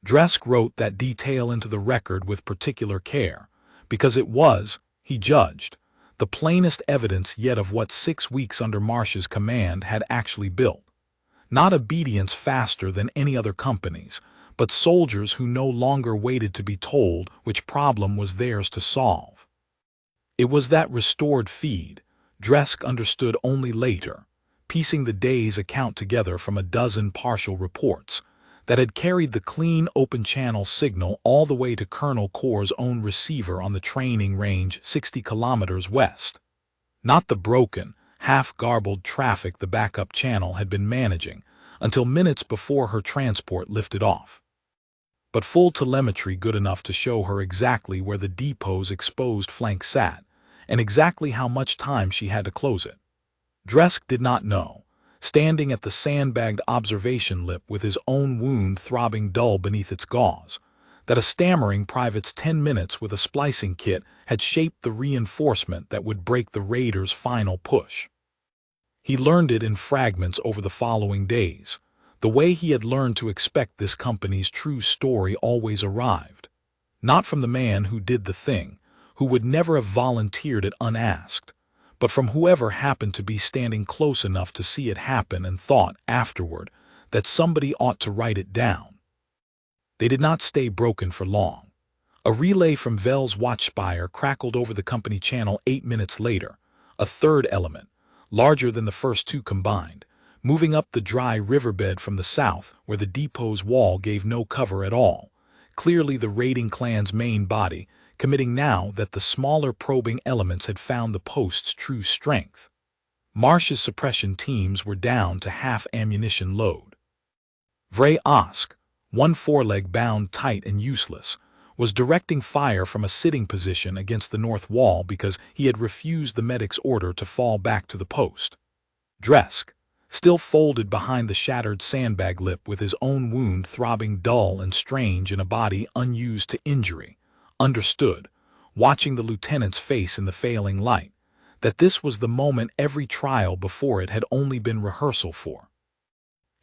Dresk wrote that detail into the record with particular care, because it was, he judged, the plainest evidence yet of what 6 weeks under Marsh's command had actually built. Not obedience faster than any other company's, but soldiers who no longer waited to be told which problem was theirs to solve. It was that restored feed, Dresk understood only later, piecing the day's account together from a dozen partial reports, that had carried the clean open channel signal all the way to Colonel Corps' own receiver on the training range 60 kilometers west. Not the broken, half-garbled traffic the backup channel had been managing until minutes before her transport lifted off, but full telemetry good enough to show her exactly where the depot's exposed flank sat and exactly how much time she had to close it. Dresk did not know, standing at the sandbagged observation lip with his own wound throbbing dull beneath its gauze, that a stammering private's 10 minutes with a splicing kit had shaped the reinforcement that would break the raiders' final push. He learned it in fragments over the following days. The way he had learned to expect this company's true story always arrived. Not from the man who did the thing, who would never have volunteered it unasked, but from whoever happened to be standing close enough to see it happen and thought, afterward, that somebody ought to write it down. They did not stay broken for long. A relay from Vell's watchspire crackled over the company channel 8 minutes later, a third element, larger than the first two combined, moving up the dry riverbed from the south where the depot's wall gave no cover at all, clearly the raiding clan's main body, committing now that the smaller probing elements had found the post's true strength. Marsh's suppression teams were down to half ammunition load. Vray Osk, one foreleg bound tight and useless, was directing fire from a sitting position against the north wall because he had refused the medic's order to fall back to the post. Dresk, still folded behind the shattered sandbag lip with his own wound throbbing dull and strange in a body unused to injury, understood, watching the lieutenant's face in the failing light, that this was the moment every trial before it had only been rehearsal for.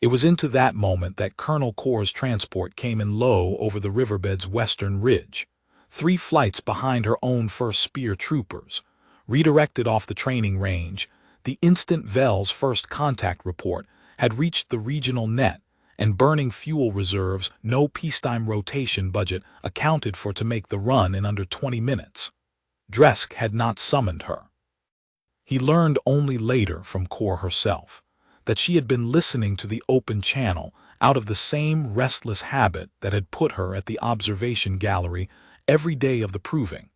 It was into that moment that Colonel Corr's transport came in low over the riverbed's western ridge, 3 flights behind her own first spear troopers, redirected off the training range. The instant Vell's first contact report had reached the regional net, and burning fuel reserves, no peacetime rotation budget accounted for to make the run in under 20 minutes. Dresk had not summoned her. He learned only later from Corr herself that she had been listening to the open channel out of the same restless habit that had put her at the observation gallery every day of the proving,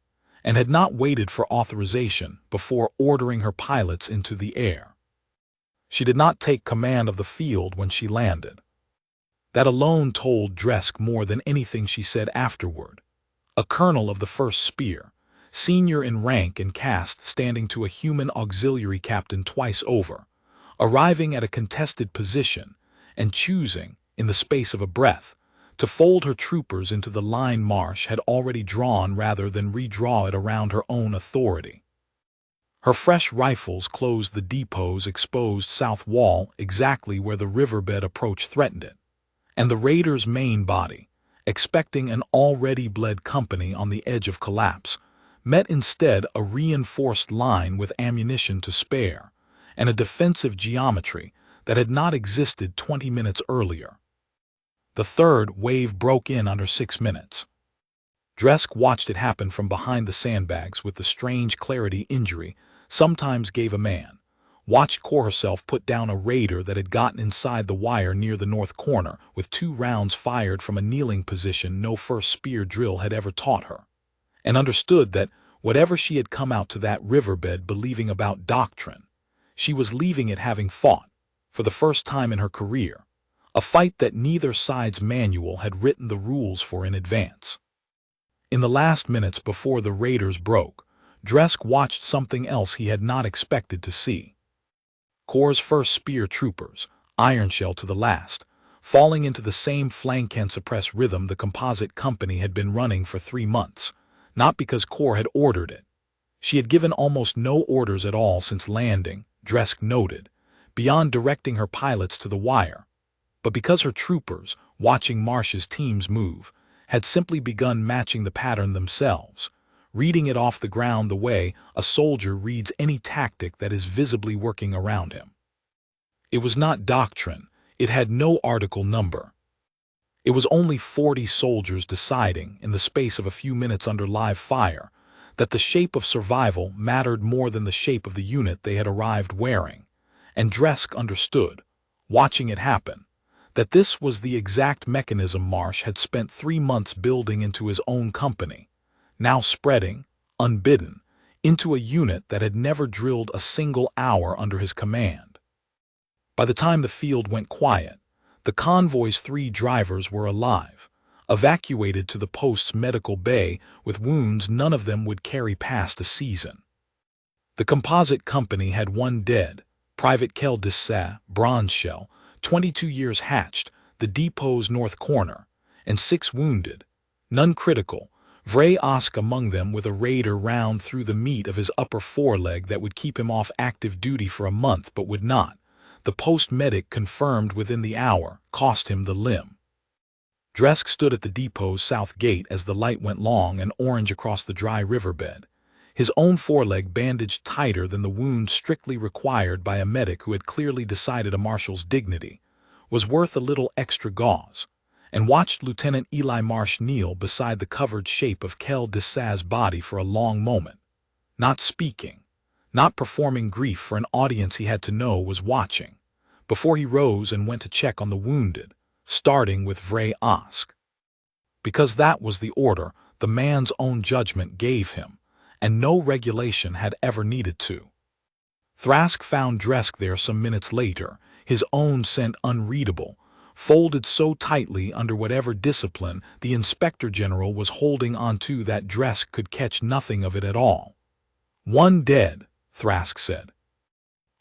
and had not waited for authorization before ordering her pilots into the air. She did not take command of the field when she landed. That alone told Dresk more than anything she said afterward. A colonel of the first spear, senior in rank and caste standing to a human auxiliary captain twice over, arriving at a contested position and choosing, in the space of a breath, to fold her troopers into the line Marsh had already drawn rather than redraw it around her own authority. Her fresh rifles closed the depot's exposed south wall exactly where the riverbed approach threatened it, and the raiders' main body, expecting an already bled company on the edge of collapse, met instead a reinforced line with ammunition to spare, and a defensive geometry that had not existed 20 minutes earlier. The third wave broke in under 6 minutes. Dresk watched it happen from behind the sandbags with the strange clarity injury sometimes gave a man, watched Corr herself put down a raider that had gotten inside the wire near the north corner with 2 rounds fired from a kneeling position no first spear drill had ever taught her, and understood that whatever she had come out to that riverbed believing about doctrine, she was leaving it having fought, for the first time in her career, a fight that neither side's manual had written the rules for in advance. In the last minutes before the raiders broke, Dresk watched something else he had not expected to see. Corr's first spear troopers, iron shell to the last, falling into the same flank and suppress rhythm the composite company had been running for 3 months, not because Corr had ordered it. She had given almost no orders at all since landing, Dresk noted, beyond directing her pilots to the wire, but because her troopers, watching Marsh's teams move, had simply begun matching the pattern themselves, reading it off the ground the way a soldier reads any tactic that is visibly working around him. It was not doctrine, it had no article number. It was only 40 soldiers deciding, in the space of a few minutes under live fire, that the shape of survival mattered more than the shape of the unit they had arrived wearing, and Dresk understood, watching it happen, that this was the exact mechanism Marsh had spent 3 months building into his own company, now spreading, unbidden, into a unit that had never drilled a single hour under his command. By the time the field went quiet, the convoy's 3 drivers were alive, evacuated to the post's medical bay with wounds none of them would carry past a season. The composite company had 1 dead, Private Kel Disse, bronze shell, 22 years hatched, the depot's north corner, and 6 wounded, none critical, Vray Osk among them with a raider round through the meat of his upper foreleg that would keep him off active duty for a month but would not. The post-medic confirmed within the hour, cost him the limb. Dresk stood at the depot's south gate as the light went long and orange across the dry riverbed, his own foreleg bandaged tighter than the wound strictly required by a medic who had clearly decided a marshal's dignity was worth a little extra gauze, and watched Lieutenant Eli Marsh kneel beside the covered shape of Kel Disse's body for a long moment, not speaking, not performing grief for an audience he had to know was watching, before he rose and went to check on the wounded, starting with Vray Osk. Because that was the order the man's own judgment gave him, and no regulation had ever needed to. Thrask found Dresk there some minutes later, his own scent unreadable, folded so tightly under whatever discipline the Inspector General was holding onto that Dresk could catch nothing of it at all. "One dead," Thrask said.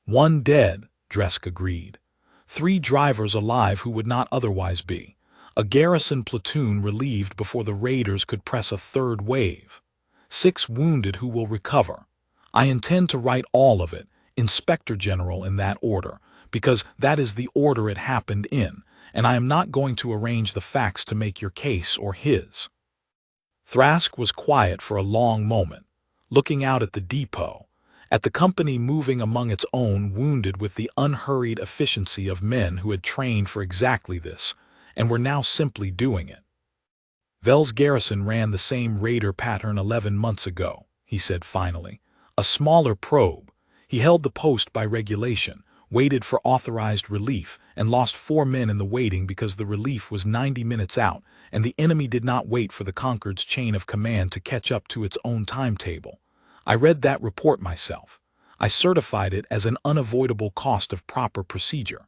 "One dead," Dresk agreed. 3 drivers alive who would not otherwise be. A garrison platoon relieved before the raiders could press a third wave. 6 wounded who will recover. I intend to write all of it, Inspector General, in that order, because that is the order it happened in, and I am not going to arrange the facts to make your case or his." Thrask was quiet for a long moment, looking out at the depot, at the company moving among its own wounded with the unhurried efficiency of men who had trained for exactly this, and were now simply doing it. "Vel's garrison ran the same raider pattern 11 months ago," he said finally. "A smaller probe. He held the post by regulation, waited for authorized relief, and lost 4 men in the waiting because the relief was 90 minutes out, and the enemy did not wait for the Concord's chain of command to catch up to its own timetable. I read that report myself. I certified it as an unavoidable cost of proper procedure."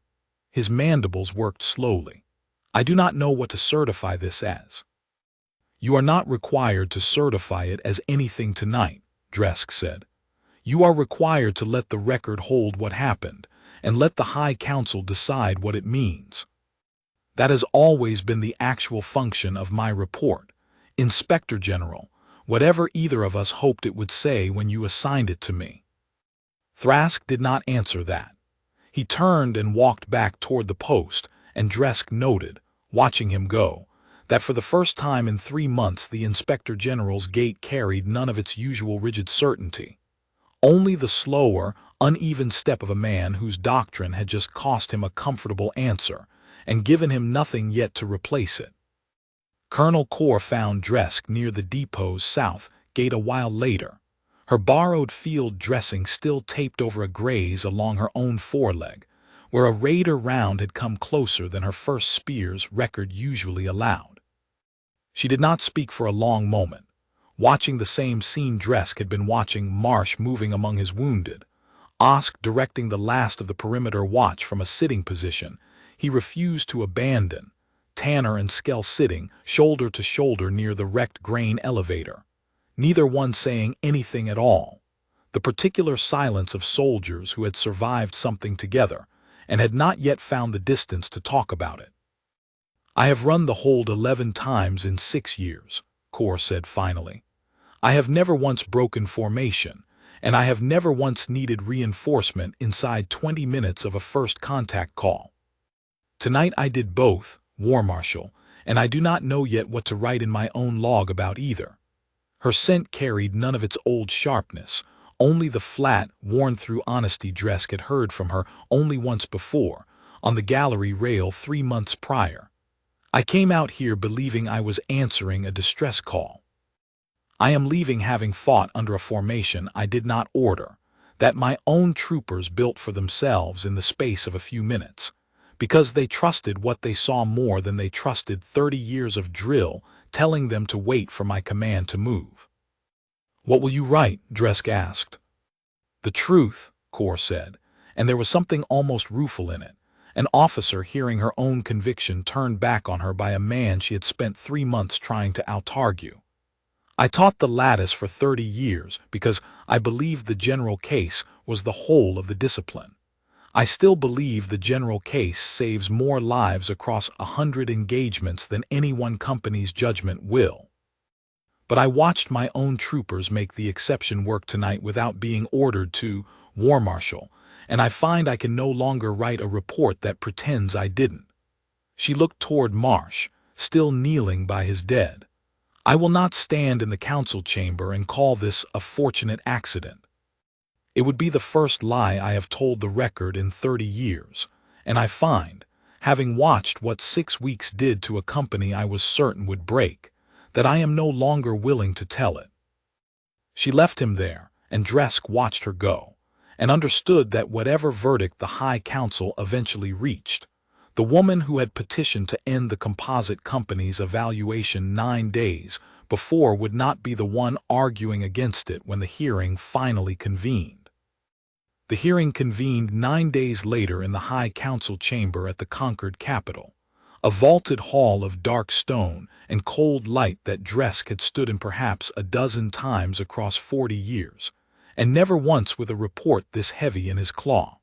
His mandibles worked slowly. "I do not know what to certify this as." "You are not required to certify it as anything tonight," Dresk said. "You are required to let the record hold what happened, and let the High Council decide what it means. That has always been the actual function of my report, Inspector General, whatever either of us hoped it would say when you assigned it to me." Thrask did not answer that. He turned and walked back toward the post, and Dresk noted, watching him go, that for the first time in 3 months the Inspector General's gait carried none of its usual rigid certainty, only the slower, uneven step of a man whose doctrine had just cost him a comfortable answer, and given him nothing yet to replace it. Colonel Kaur found Dresk near the depot's south gate a while later, her borrowed field dressing still taped over a graze along her own foreleg, where a raider round had come closer than her first spear's record usually allowed. She did not speak for a long moment, watching the same scene Dresk had been watching, Marsh moving among his wounded, Osk directing the last of the perimeter watch from a sitting position he refused to abandon, Tanner and Skell sitting shoulder to shoulder near the wrecked grain elevator, neither one saying anything at all, the particular silence of soldiers who had survived something together and had not yet found the distance to talk about it. "I have run the hold 11 times in 6 years, Kaur said finally. "I have never once broken formation, and I have never once needed reinforcement inside 20 minutes of a first contact call. Tonight I did both, Warmarshal, and I do not know yet what to write in my own log about either." Her scent carried none of its old sharpness, only the flat, worn-through honesty Dresk had heard from her only once before, on the gallery rail 3 months prior. "I came out here believing I was answering a distress call. I am leaving having fought under a formation I did not order, that my own troopers built for themselves in the space of a few minutes, because they trusted what they saw more than they trusted 30 years of drill telling them to wait for my command to move." "What will you write?" Dresk asked. "The truth," Kaur said, and there was something almost rueful in it, an officer hearing her own conviction turned back on her by a man she had spent 3 months trying to out-argue. "I taught the Lattice for 30 years because I believed the general case was the whole of the discipline. I still believe the general case saves more lives across 100 engagements than any one company's judgment will. But I watched my own troopers make the exception work tonight without being ordered to, Warmarshal, and I find I can no longer write a report that pretends I didn't. She looked toward Marsh, still kneeling by his dead. I will not stand in the council chamber and call this a fortunate accident. It would be the first lie I have told the record in 30 years, and I find, having watched what 6 weeks did to a company I was certain would break, that I am no longer willing to tell it. She left him there, and Dresk watched her go, and understood that whatever verdict the High Council eventually reached, the woman who had petitioned to end the composite company's evaluation 9 days before would not be the one arguing against it when the hearing finally convened. The hearing convened 9 days later in the High Council chamber at the Concord Capitol, a vaulted hall of dark stone and cold light that Dresk had stood in perhaps a dozen times across 40 years, and never once with a report this heavy in his claw.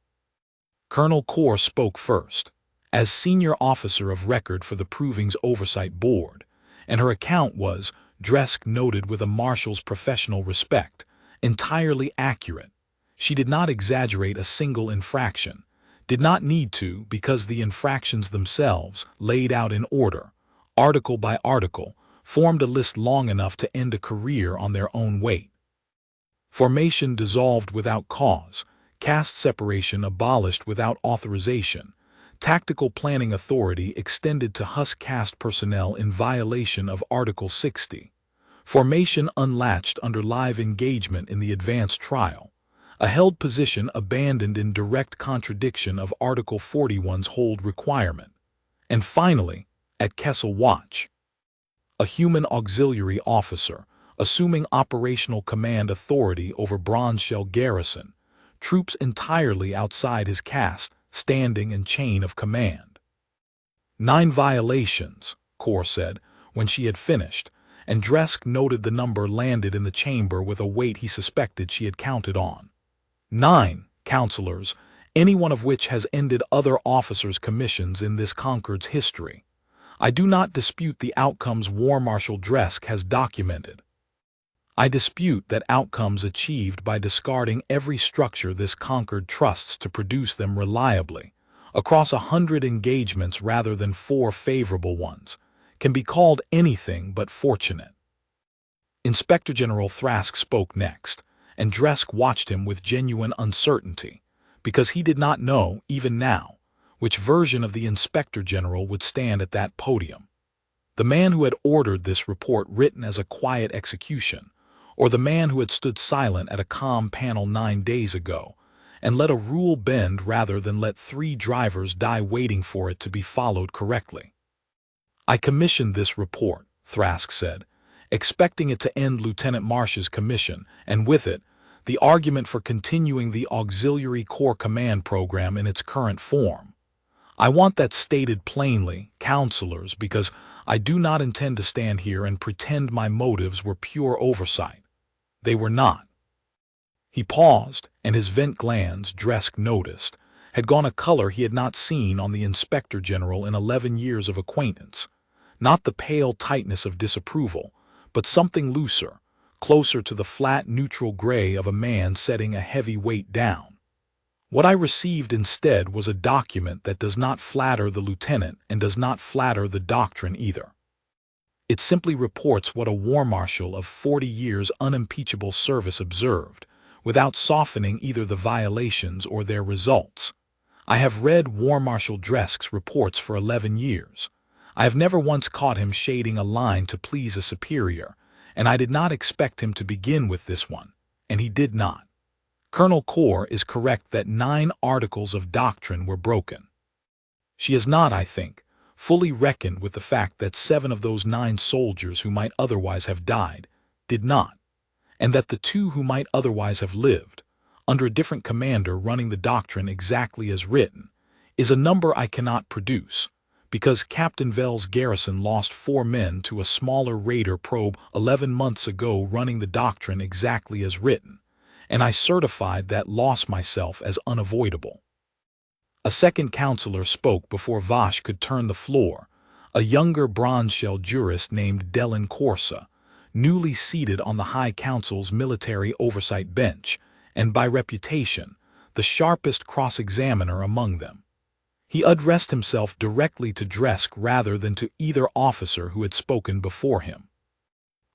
Colonel Corr spoke first, as senior officer of record for the Provings Oversight Board, and her account was, Dresk noted with a marshal's professional respect, entirely accurate. She did not exaggerate a single infraction, did not need to because the infractions themselves, laid out in order, article by article, formed a list long enough to end a career on their own weight. Formation dissolved without cause, caste separation abolished without authorization, tactical planning authority extended to Hus caste personnel in violation of Article 60, formation unlatched under live engagement in the advanced trial, a held position abandoned in direct contradiction of Article 41's hold requirement, and finally, at Kessel Watch, a human auxiliary officer, assuming operational command authority over Bronze Shell Garrison, troops entirely outside his caste, standing and chain of command. 9 violations, Corr said, when she had finished, and Dresk noted the number landed in the chamber with a weight he suspected she had counted on. 9 counselors, any one of which has ended other officers' commissions in this Concord's history. I do not dispute the outcomes Warmarshal Dresk has documented. I dispute that outcomes achieved by discarding every structure this Concord trusts to produce them reliably, across 100 engagements rather than 4 favorable ones, can be called anything but fortunate. Inspector General Thrask spoke next, and Dresk watched him with genuine uncertainty, because he did not know, even now, which version of the Inspector General would stand at that podium. The man who had ordered this report written as a quiet execution, or the man who had stood silent at a calm panel 9 days ago, and let a rule bend rather than let 3 drivers die waiting for it to be followed correctly. I commissioned this report, Thrask said, expecting it to end Lieutenant Marsh's commission, and with it, the argument for continuing the Auxiliary Corps Command Program in its current form. I want that stated plainly, counselors, because I do not intend to stand here and pretend my motives were pure oversight. They were not. He paused, and his vent glands, Dresk noticed, had gone a color he had not seen on the Inspector General in 11 years of acquaintance. Not the pale tightness of disapproval, but something looser, closer to the flat neutral gray of a man setting a heavy weight down. What I received instead was a document that does not flatter the lieutenant and does not flatter the doctrine either. It simply reports what a war marshal of 40 years' unimpeachable service observed, without softening either the violations or their results. I have read War Marshal Dresk's reports for 11 years. I have never once caught him shading a line to please a superior, and I did not expect him to begin with this one, and he did not. Colonel Corr is correct that 9 articles of doctrine were broken. She has not, I think, fully reckoned with the fact that 7 of those 9 soldiers who might otherwise have died did not, and that the 2 who might otherwise have lived, under a different commander running the doctrine exactly as written, is a number I cannot produce, because Captain Vell's garrison lost 4 men to a smaller raider probe 11 months ago running the doctrine exactly as written, and I certified that loss myself as unavoidable. A second counselor spoke before Vash could turn the floor, a younger bronze-shell jurist named Delin Corsa, newly seated on the High Council's military oversight bench, and by reputation, the sharpest cross-examiner among them. He addressed himself directly to Dresk rather than to either officer who had spoken before him.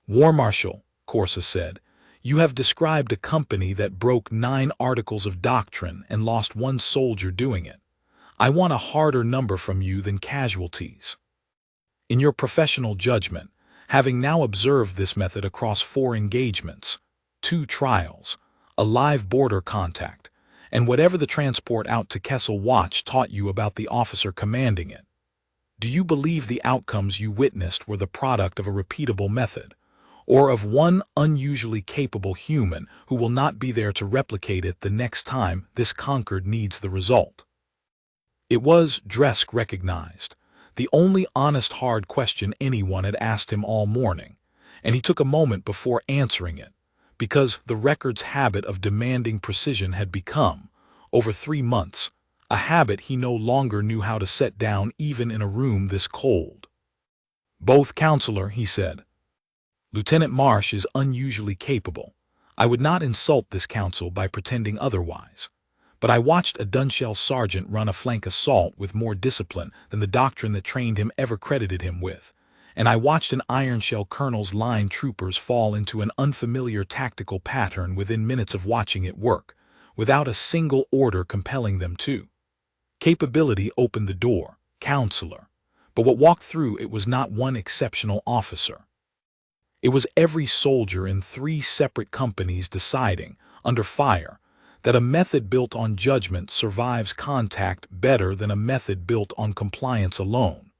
"Warmarshal," Corsa said, "you have described a company that broke 9 articles of doctrine and lost 1 soldier doing it. I want a harder number from you than casualties. In your professional judgment, having now observed this method across 4 engagements, 2 trials, a live border contact, and whatever the transport out to Kessel Watch taught you about the officer commanding it, do you believe the outcomes you witnessed were the product of a repeatable method, or of one unusually capable human who will not be there to replicate it the next time this Concord needs the result?" It was, Dresk recognized, the only honest hard question anyone had asked him all morning, and he took a moment before answering it, because the record's habit of demanding precision had become, over 3 months, a habit he no longer knew how to set down even in a room this cold. "Both, Counselor," he said. "Lieutenant Marsh is unusually capable. I would not insult this council by pretending otherwise. But I watched a Dunshell sergeant run a flank assault with more discipline than the doctrine that trained him ever credited him with, and I watched an Ironshell colonel's line troopers fall into an unfamiliar tactical pattern within minutes of watching it work, without a single order compelling them to. Capability opened the door, Counselor, but what walked through it was not one exceptional officer. It was every soldier in 3 separate companies deciding, under fire, that a method built on judgment survives contact better than a method built on compliance alone.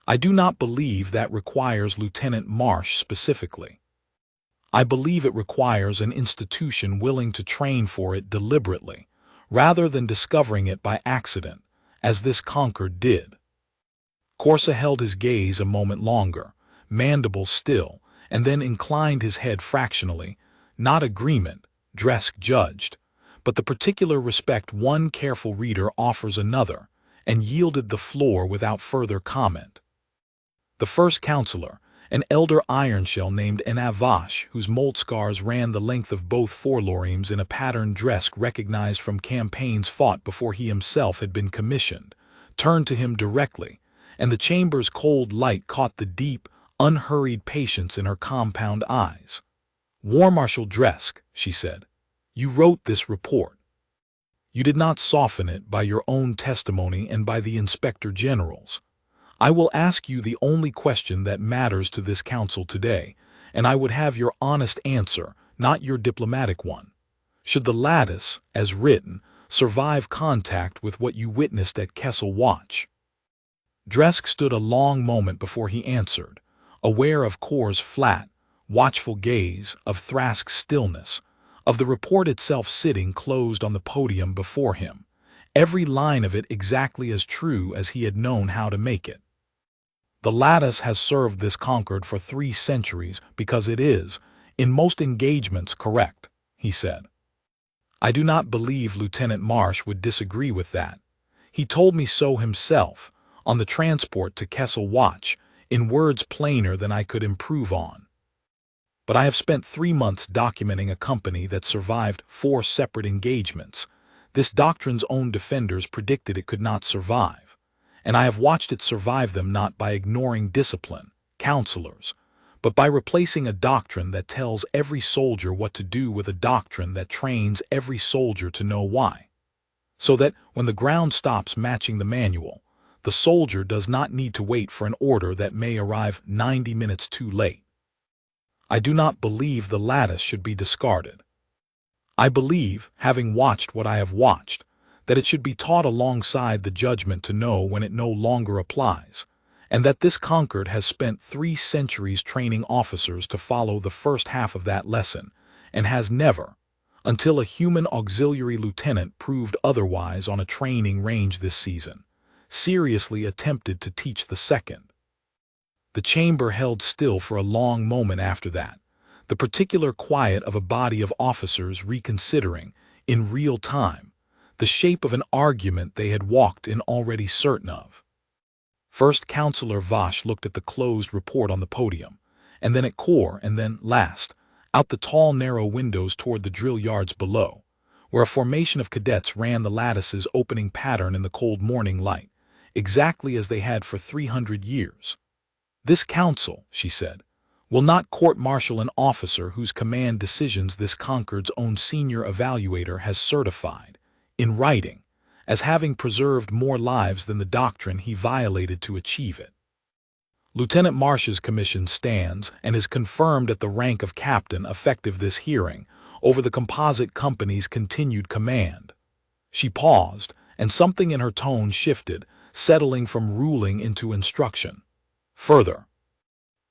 I do not believe that requires Lieutenant Marsh specifically. I believe it requires an institution willing to train for it deliberately, rather than discovering it by accident, as this Concord did." Corsa held his gaze a moment longer, mandibles still, and then inclined his head fractionally. Not agreement, Dresk judged, but the particular respect one careful reader offers another, and yielded the floor without further comment. The first counselor, an elder Ironshell named Vash, whose mold scars ran the length of both foreloremes in a pattern Dresk recognized from campaigns fought before he himself had been commissioned, turned to him directly, and the chamber's cold light caught the deep, unhurried patience in her compound eyes. "Warmarshal Dresk," she said, "you wrote this report. You did not soften it by your own testimony and by the Inspector General's. I will ask you the only question that matters to this council today, and I would have your honest answer, not your diplomatic one. Should the Lattice, as written, survive contact with what you witnessed at Kessel Watch?" Dresk stood a long moment before he answered, aware of Cor's flat, watchful gaze, of Thrask's stillness, of the report itself sitting closed on the podium before him, every line of it exactly as true as he had known how to make it. "The Lattice has served this Concord for 3 centuries because it is, in most engagements, correct," he said. "I do not believe Lieutenant Marsh would disagree with that. He told me so himself, on the transport to Kessel Watch, in words plainer than I could improve on. But I have spent 3 months documenting a company that survived 4 separate engagements. This doctrine's own defenders predicted it could not survive, and I have watched it survive them not by ignoring discipline, counselors, but by replacing a doctrine that tells every soldier what to do with a doctrine that trains every soldier to know why. So that when the ground stops matching the manual, the soldier does not need to wait for an order that may arrive 90 minutes too late. I do not believe the Lattice should be discarded. I believe, having watched what I have watched, that it should be taught alongside the judgment to know when it no longer applies, and that this Concord has spent 3 centuries training officers to follow the first half of that lesson, and has never, until a human auxiliary lieutenant proved otherwise on a training range this season, seriously attempted to teach the second." The chamber held still for a long moment after that, the particular quiet of a body of officers reconsidering, in real time, the shape of an argument they had walked in already certain of. First, Counselor Vosh looked at the closed report on the podium, and then at Core, and then, last, out the tall, narrow windows toward the drill yards below, where a formation of cadets ran the Lattice's opening pattern in the cold morning light, exactly as they had for 300 years. "This council," she said, "will not court-martial an officer whose command decisions this Concord's own senior evaluator has certified, in writing, as having preserved more lives than the doctrine he violated to achieve it. Lieutenant Marsh's commission stands and is confirmed at the rank of captain effective this hearing over the composite company's continued command." She paused, and something in her tone shifted, settling from ruling into instruction. Further,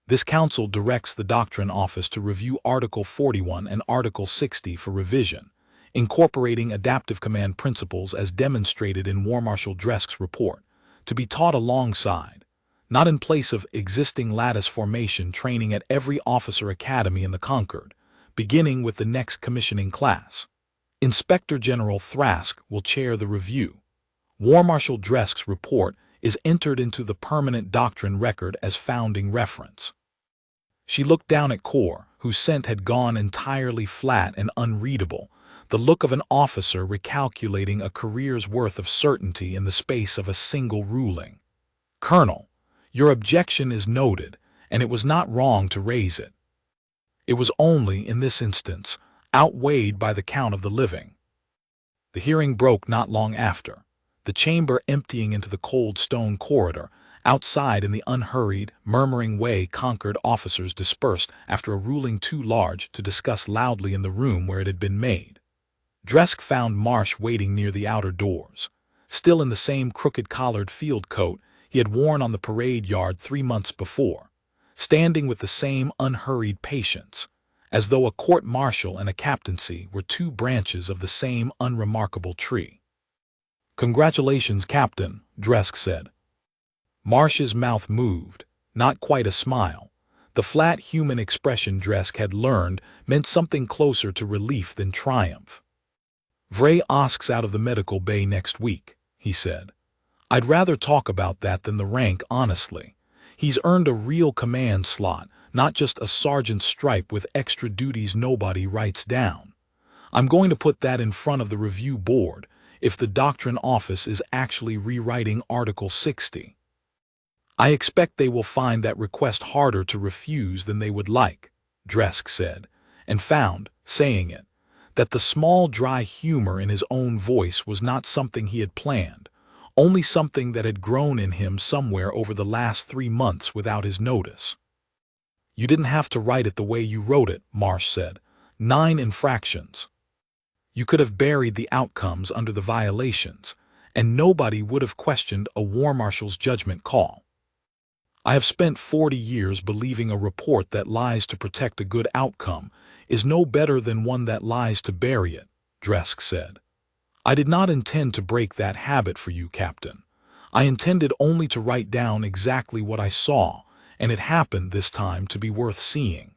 this council directs the Doctrine Office to review Article 41 and Article 60 for revision, incorporating adaptive command principles as demonstrated in Warmarshal Dresk's report, to be taught alongside, not in place of, existing Lattice formation training at every officer academy in the Concord, beginning with the next commissioning class. Inspector General Thrask will chair the review. Warmarshal Dresk's report is entered into the permanent doctrine record as founding reference. She looked down at Core, whose scent had gone entirely flat and unreadable, the look of an officer recalculating a career's worth of certainty in the space of a single ruling. "Colonel, your objection is noted, and it was not wrong to raise it. It was only, in this instance, outweighed by the count of the living." The hearing broke not long after, the chamber emptying into the cold stone corridor, outside in the unhurried, murmuring way Concord officers dispersed after a ruling too large to discuss loudly in the room where it had been made. Dresk found Marsh waiting near the outer doors, still in the same crooked-collared field coat he had worn on the parade yard 3 months before, standing with the same unhurried patience, as though a court-martial and a captaincy were 2 branches of the same unremarkable tree. "Congratulations, Captain," Dresk said. Marsh's mouth moved, not quite a smile. The flat human expression Dresk had learned meant something closer to relief than triumph. "Vray asks out of the medical bay next week," he said. "I'd rather talk about that than the rank, honestly. He's earned a real command slot, not just a sergeant's stripe with extra duties nobody writes down. I'm going to put that in front of the review board if the Doctrine Office is actually rewriting Article 60. I expect they will find that request harder to refuse than they would like," Dresk said, and found, saying it, that the small dry humor in his own voice was not something he had planned, only something that had grown in him somewhere over the last 3 months without his notice. "You didn't have to write it the way you wrote it," Marsh said. 9 infractions. You could have buried the outcomes under the violations, and nobody would have questioned a Warmarshal's judgment call. I have spent 40 years believing a report that lies to protect a good outcome is no better than one that lies to bury it," Dresk said. "I did not intend to break that habit for you, Captain. I intended only to write down exactly what I saw, and it happened this time to be worth seeing."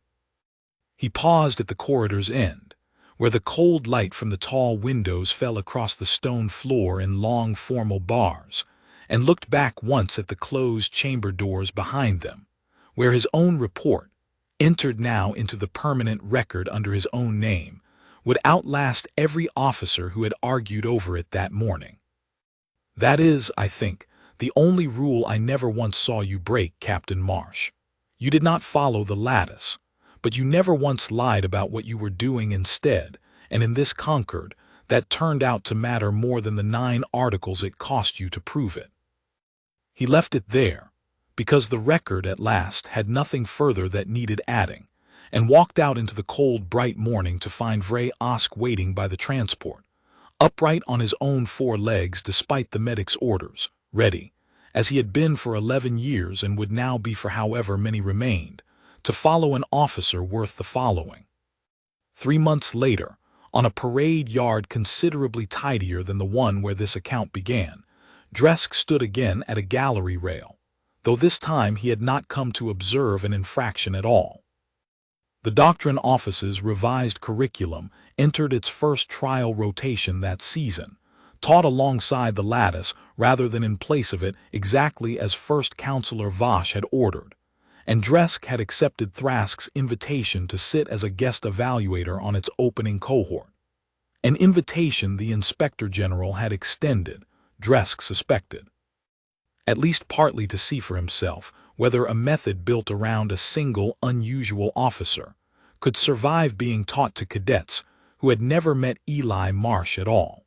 He paused at the corridor's end, where the cold light from the tall windows fell across the stone floor in long formal bars, and looked back once at the closed chamber doors behind them, where his own report, entered now into the permanent record under his own name, would outlast every officer who had argued over it that morning. "That is, I think, the only rule I never once saw you break, Captain Marsh. You did not follow the Lattice, but you never once lied about what you were doing instead, and in this Concord, that turned out to matter more than the 9 articles it cost you to prove it." He left it there, because the record at last had nothing further that needed adding, and walked out into the cold, bright morning to find Vray Osk waiting by the transport, upright on his own 4 legs despite the medic's orders, ready, as he had been for 11 years and would now be for however many remained, to follow an officer worth the following. 3 months later, on a parade yard considerably tidier than the one where this account began, Dresk stood again at a gallery rail, though this time he had not come to observe an infraction at all. The Doctrine Office's revised curriculum entered its first trial rotation that season, taught alongside the Lattice rather than in place of it, exactly as First Counselor Vosh had ordered, and Dresk had accepted Thrask's invitation to sit as a guest evaluator on its opening cohort. An invitation the Inspector General had extended, Dresk suspected, at least partly to see for himself whether a method built around a single unusual officer could survive being taught to cadets who had never met Eli Marsh at all.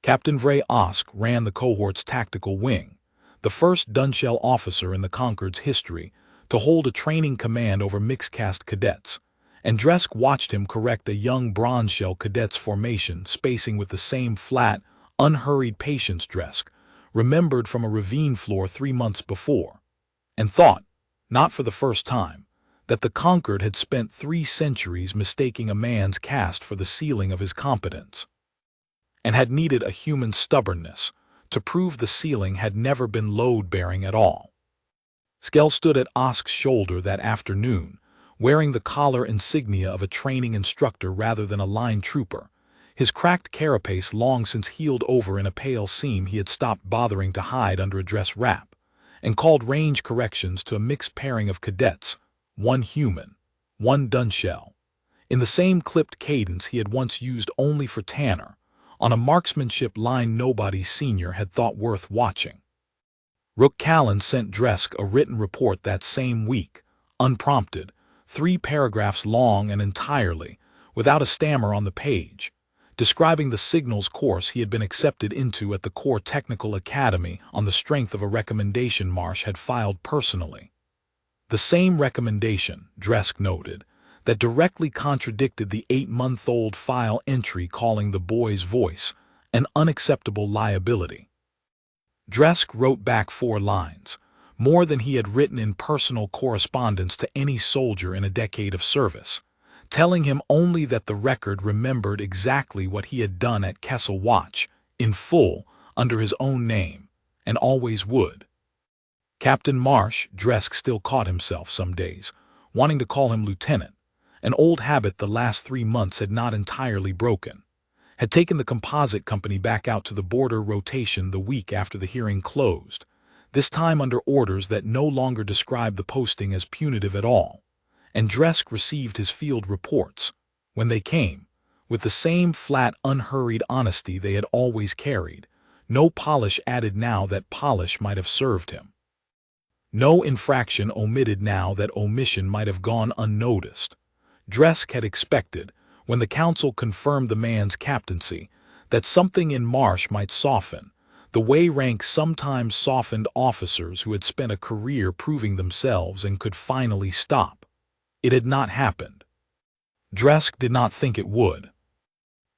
Captain Vray Osk ran the cohort's tactical wing, the first Dunshell officer in the Concord's history to hold a training command over mixed-caste cadets, and Dresk watched him correct a young Bronzeshell cadet's formation spacing with the same flat, unhurried patience Dresk remembered from a ravine floor 3 months before, and thought, not for the first time, that the Concord had spent 3 centuries mistaking a man's caste for the ceiling of his competence, and had needed a human stubbornness to prove the ceiling had never been load-bearing at all. Skell stood at Osk's shoulder that afternoon, wearing the collar insignia of a training instructor rather than a line trooper, his cracked carapace long since healed over in a pale seam he had stopped bothering to hide under a dress wrap, and called range corrections to a mixed pairing of cadets, 1 human, 1 Dunshell, in the same clipped cadence he had once used only for Tanner, on a marksmanship line nobody senior had thought worth watching. Rook Callan sent Dresk a written report that same week, unprompted, 3 paragraphs long and entirely, without a stammer on the page, describing the signals course he had been accepted into at the Corps Technical Academy on the strength of a recommendation Marsh had filed personally. The same recommendation, Dresk noted, that directly contradicted the 8-month-old file entry calling the boy's voice an unacceptable liability. Dresk wrote back 4 lines, more than he had written in personal correspondence to any soldier in a decade of service, telling him only that the record remembered exactly what he had done at Kessel Watch, in full, under his own name, and always would. Captain Marsh, Dresk still caught himself some days, wanting to call him lieutenant, an old habit the last 3 months had not entirely broken, had taken the composite company back out to the border rotation the week after the hearing closed, this time under orders that no longer described the posting as punitive at all, and Dresk received his field reports, when they came, with the same flat, unhurried honesty they had always carried, no polish added now that polish might have served him. No infraction omitted now that omission might have gone unnoticed. Dresk had expected, when the council confirmed the man's captaincy, that something in Marsh might soften, the way rank sometimes softened officers who had spent a career proving themselves and could finally stop. It had not happened. Dresk did not think it would.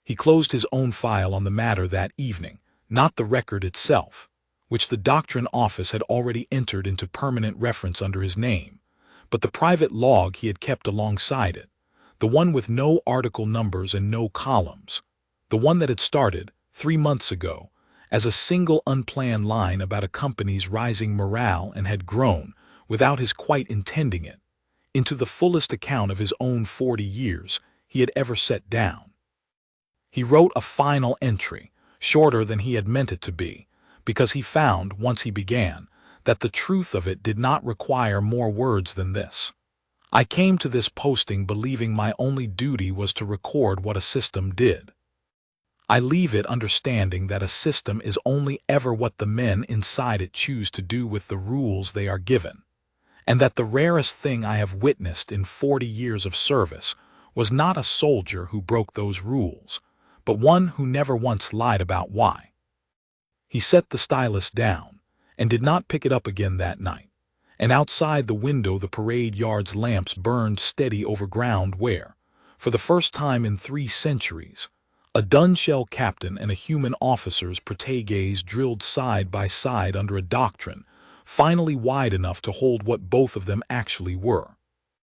He closed his own file on the matter that evening, not the record itself, which the Doctrine Office had already entered into permanent reference under his name, but the private log he had kept alongside it, the one with no article numbers and no columns, the one that had started, 3 months ago, as a single unplanned line about a company's rising morale and had grown, without his quite intending it, into the fullest account of his own 40 years he had ever set down. He wrote a final entry, shorter than he had meant it to be, because he found, once he began, that the truth of it did not require more words than this. I came to this posting believing my only duty was to record what a system did. I leave it understanding that a system is only ever what the men inside it choose to do with the rules they are given, and that the rarest thing I have witnessed in 40 years of service was not a soldier who broke those rules, but one who never once lied about why. He set the stylus down, and did not pick it up again that night, and outside the window the parade yard's lamps burned steady over ground where, for the first time in 3 centuries, a Dunshell captain and a human officer's protégés drilled side by side under a doctrine finally wide enough to hold what both of them actually were.